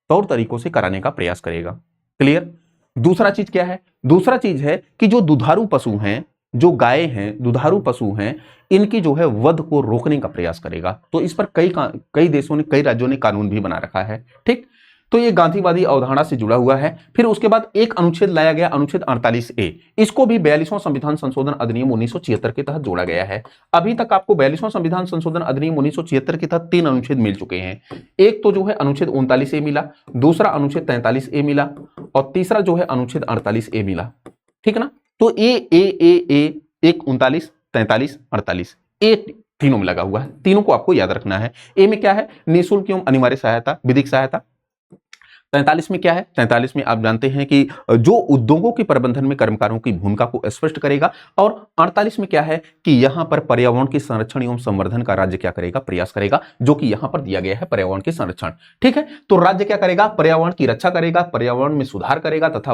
तौर तरीकों से कराने का प्रयास करेगा। क्लियर। दूसरा चीज क्या है? दूसरा चीज है कि जो दुधारू पशु हैं, जो गाय हैं, दुधारू पशु हैं, इनकी जो है वध को रोकने का प्रयास करेगा। तो इस पर कई देशों ने, कई राज्यों ने कानून भी बना रखा है। ठीक। तो ये गांधीवादी अवधारणा से जुड़ा हुआ है। फिर उसके बाद एक अनुच्छेद लाया गया, अनुच्छेद 48A, इसको भी 42वां संविधान संशोधन अधिनियम 1976 के तहत जोड़ा गया है। अभी तक आपको 42वां संविधान संशोधन अधिनियम 1976 के तहत 3 अनुच्छेद मिल चुके हैं। एक तो जो है अनुच्छेद 39A मिला, दूसरा अनुच्छेद 43A मिला और तीसरा जो है अनुच्छेद 48A मिला। ठीक है ना। तो ए 1 39, 43, 48, ए तीनों में लगा हुआ है, तीनों को आपको याद रखना है। ए में क्या है, निःशुल्क एवं अनिवार्य सहायता, विधिक सहायता। 43 में क्या है, 43 में आप जानते हैं कि जो उद्योगों के प्रबंधन में कर्मकारों की भूमिका को स्पष्ट करेगा। और 48 में क्या है कि यहां पर पर्यावरण के संरक्षण एवं संवर्धन का राज्य क्या करेगा, प्रयास करेगा, जो कि यहां पर दिया गया है पर्यावरण के संरक्षण। ठीक है, तो राज्य क्या करेगा, पर्यावरण की रक्षा करेगा, पर्यावरण में सुधार करेगा तथा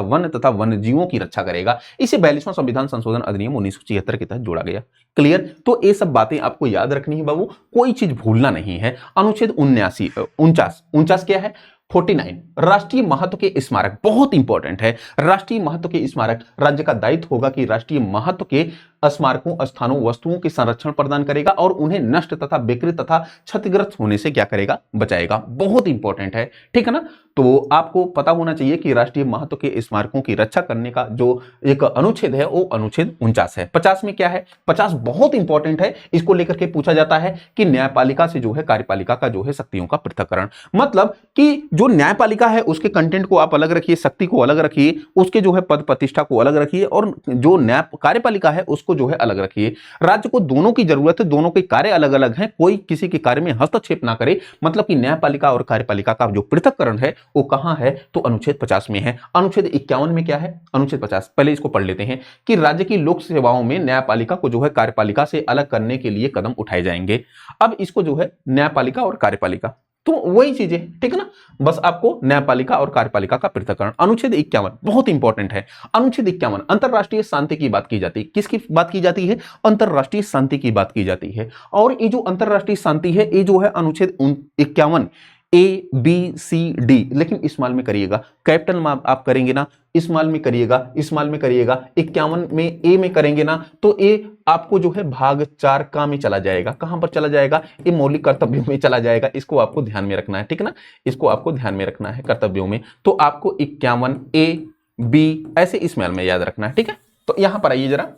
वन्य जीवों की रक्षा करेगा। इसे 42वां संविधान संशोधन अधिनियम 1976 के तहत जोड़ा गया। क्लियर, तो ये सब बातें आपको याद रखनी है बाबू, कोई चीज भूलना नहीं है। अनुच्छेद 49 क्या है, 49 राष्ट्रीय महत्व के स्मारक, बहुत इंपॉर्टेंट है। राष्ट्रीय महत्व के स्मारक, राज्य का दायित्व होगा कि राष्ट्रीय महत्व के स्मारकों, स्थानों, वस्तुओं के संरक्षण प्रदान करेगा और उन्हें नष्ट तथा विकृत तथा क्षतिग्रस्त होने से क्या करेगा, बचाएगा। बहुत इंपॉर्टेंट है, ठीक है ना। तो आपको पता होना चाहिए कि राष्ट्रीय महत्व के स्मारकों की रक्षा करने का जो एक अनुच्छेद है वो अनुच्छेद 49 है। 50 में क्या है, 50 बहुत इंपॉर्टेंट है, इसको लेकर के पूछा जाता है कि न्यायपालिका से जो है कार्यपालिका का जो है शक्तियों का पृथक्करण। मतलब कि जो न्यायपालिका है उसके कंटेंट को आप अलग रखिए, शक्ति को अलग रखिए, उसके जो है पद प्रतिष्ठा को अलग रखिए, और जो न्याय कार्यपालिका है उसको जो है अलग रखिए। राज्य को दोनों की जरूरत है, दोनों के कार्य अलग अलग हैं, कोई किसी के कार्य में हस्तक्षेप ना करे। मतलब कि न्यायपालिका और कार्यपालिका का जो पृथक्करण है वो कहां है, तो अनुच्छेद 50 में है। अनुच्छेद 51 में क्या है, अनुच्छेद 50 पहले इसको पढ़ लेते हैं कि राज्य की लोक सेवाओं में न्यायपालिका को जो है कार्यपालिका से अलग करने के लिए कदम उठाए जाएंगे। अब इसको जो है न्यायपालिका और कार्यपालिका, तो वही चीजें, ठीक है ना। बस आपको न्यायपालिका और कार्यपालिका का पृथक्करण। अनुच्छेद 51 बहुत इंपॉर्टेंट है। अनुच्छेद 51 अंतरराष्ट्रीय शांति की बात की जाती है। किसकी बात की जाती है, अंतरराष्ट्रीय शांति की बात की जाती है। और ये जो अंतरराष्ट्रीय शांति है ये जो है अनुच्छेद 51 ABCD, लेकिन इस्माल में करिएगा, कैपिटल में आप करेंगे ना, इस्माल में करिएगा, इस्माल में करिएगा। 51 में ए में करेंगे ना तो ए आपको जो है भाग 4 का में चला जाएगा। कहां पर चला जाएगा, ये मौलिक कर्तव्यों में चला जाएगा। इसको आपको ध्यान में रखना है, ठीक है ना, इसको आपको ध्यान में रखना है कर्तव्यों में। तो आपको 51 AB ऐसे इस्माल में याद रखना है, ठीक है। तो यहां पर आइए जरा,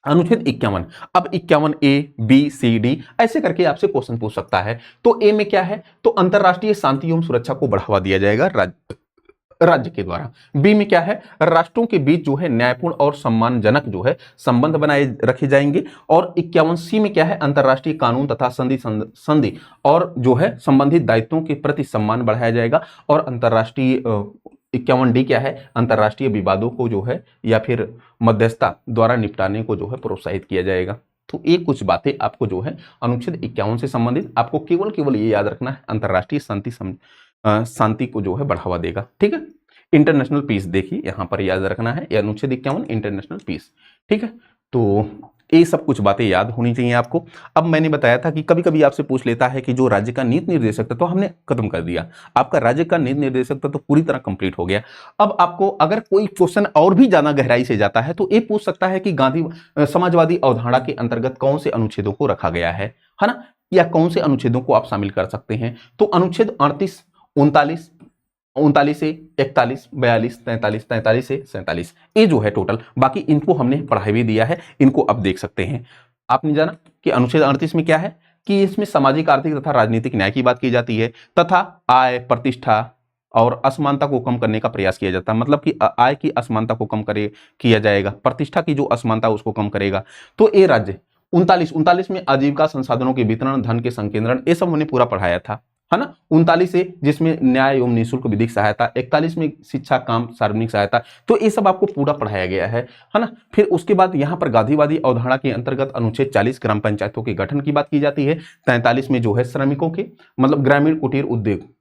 अनुच्छेद 51, अब 51 ABCD ऐसे करके आपसे क्वेश्चन पूछ सकता है। तो ए में क्या है, तो अंतरराष्ट्रीय शांति एवं सुरक्षा को बढ़ावा दिया जाएगा राज्य के द्वारा। बी में क्या है, राष्ट्रों के बीच जो है न्यायपूर्ण और सम्मानजनक जो है संबंध बनाए रखे जाएंगे। और 51C में क्या है, अंतरराष्ट्रीय कानून तथा संधि और जो है संबंधित दायित्वों के प्रति सम्मान बढ़ाया जाएगा। और अंतरराष्ट्रीय 51D क्या है, अंतरराष्ट्रीय विवादों को जो है या फिर मध्यस्थता द्वारा निपटाने को जो है प्रोत्साहित किया जाएगा। तो ये कुछ बातें आपको जो है अनुच्छेद 51 से संबंधित आपको केवल ये याद रखना है, अंतरराष्ट्रीय शांति को जो है बढ़ावा देगा, ठीक है। इंटरनेशनल पीस देखिए यहां पर याद रखना है, ये अनुच्छेद 51 इंटरनेशनल पीस, ठीक है। तो ये सब कुछ बातें याद होनी चाहिए आपको। अब मैंने बताया था कि कभी कभी आपसे पूछ लेता है कि जो राज्य का नीति निर्देशक था, तो हमने खत्म कर दिया, आपका राज्य का नीति निर्देशक था तो पूरी तरह कंप्लीट हो गया। अब आपको अगर कोई क्वेश्चन और भी ज्यादा गहराई से जाता है तो ये पूछ सकता है कि गांधी समाजवादी अवधारणा के अंतर्गत कौन से अनुच्छेदों को रखा गया है ना, या कौन से अनुच्छेदों को आप शामिल कर सकते हैं। तो अनुच्छेद 38, 39 से 41, 42, 43 से 47, ये जो है टोटल, बाकी इनको हमने पढ़ाई भी दिया है, इनको अब देख सकते हैं। आपने जाना कि अनुच्छेद 38 में क्या है कि इसमें सामाजिक, आर्थिक तथा राजनीतिक न्याय की बात की जाती है तथा आय, प्रतिष्ठा और असमानता को कम करने का प्रयास किया जाता है। मतलब कि आय की असमानता को कम किया जाएगा, प्रतिष्ठा की जो असमानता उसको कम करेगा। तो ये राज्य 39 में आजीविका संसाधनों के वितरण, धन के संकेंद्रण, ये सब हमने पूरा पढ़ाया था, है ना। 39 से जिसमें न्याय एवं निःशुल्क विधिक सहायता, 41 में शिक्षा, काम, सार्वजनिक सहायता, तो ये सब आपको पूरा पढ़ाया गया है ना। फिर उसके बाद यहाँ पर गांधीवादी अवधारणा के अंतर्गत अनुच्छेद 40 ग्राम पंचायतों के गठन की बात की जाती है। 43 में जो है श्रमिकों के मतलब ग्रामीण कुटीर उद्योग,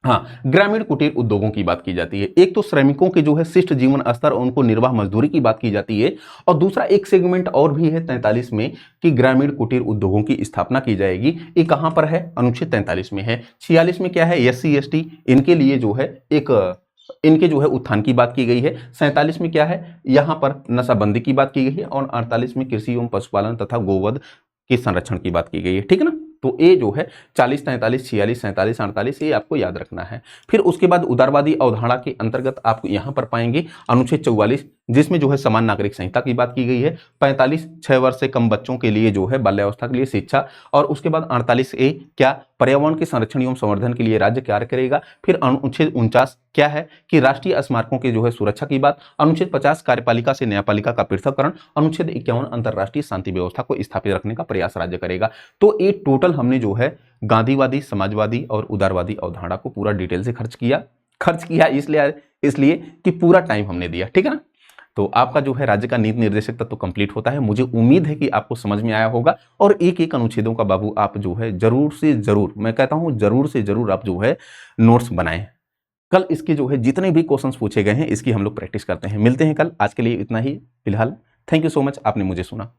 हाँ, ग्रामीण कुटीर उद्योगों की बात की जाती है। एक तो श्रमिकों के जो है शिष्ट जीवन स्तर और उनको निर्वाह मजदूरी की बात की जाती है, और दूसरा एक सेगमेंट और भी है 43 में कि ग्रामीण कुटीर उद्योगों की स्थापना की जाएगी। ये कहां पर है, अनुच्छेद 43 में है। 46 में क्या है, SC ST इनके लिए जो है इनके जो है उत्थान की बात की गई है। 47 में क्या है, यहां पर नशाबंदी की बात की गई है। और 48 में कृषि एवं पशुपालन तथा गोवध के संरक्षण की बात की गई है, ठीक है ना। तो ये जो है 40, 43, 46, 47, 48 ये आपको याद रखना है। फिर उसके बाद उदारवादी अवधारणा के अंतर्गत आप यहां पर पाएंगे अनुच्छेद 44 जिसमें जो है समान नागरिक संहिता की बात की गई है। 45 6 वर्ष से कम बच्चों के लिए जो है बाल्यावस्था के लिए शिक्षा, और उसके बाद 48A क्या, पर्यावरण के संरक्षण एवं संवर्धन के लिए राज्य कार्य करेगा। फिर अनुच्छेद 49 क्या है कि राष्ट्रीय स्मारकों की जो है सुरक्षा की बात। अनुच्छेद 50 कार्यपालिका से न्यायपालिका का पृथककरण। अनुच्छेद 51 अंतरराष्ट्रीय शांति व्यवस्था को स्थापित रखने का प्रयास राज्य करेगा। तो ये टोटल हमने जो है गांधीवादी, समाजवादी और उदारवादी अवधारणा को पूरा डिटेल से खर्च किया इसलिए कि पूरा टाइम हमने दिया, ठीक है ना। तो आपका जो है राज्य का नीति निर्देशक तत्व कंप्लीट होता है। मुझे उम्मीद है कि आपको समझ में आया होगा, और एक एक अनुच्छेदों का बाबू आप जो है जरूर से जरूर, मैं कहता हूं जरूर से जरूर आप जो है नोट्स बनाएं। कल इसके जो है जितने भी क्वेश्चंस पूछे गए हैं इसकी हम लोग प्रैक्टिस करते हैं। मिलते हैं कल, आज के लिए इतना ही फिलहाल। थैंक यू सो मच, आपने मुझे सुना।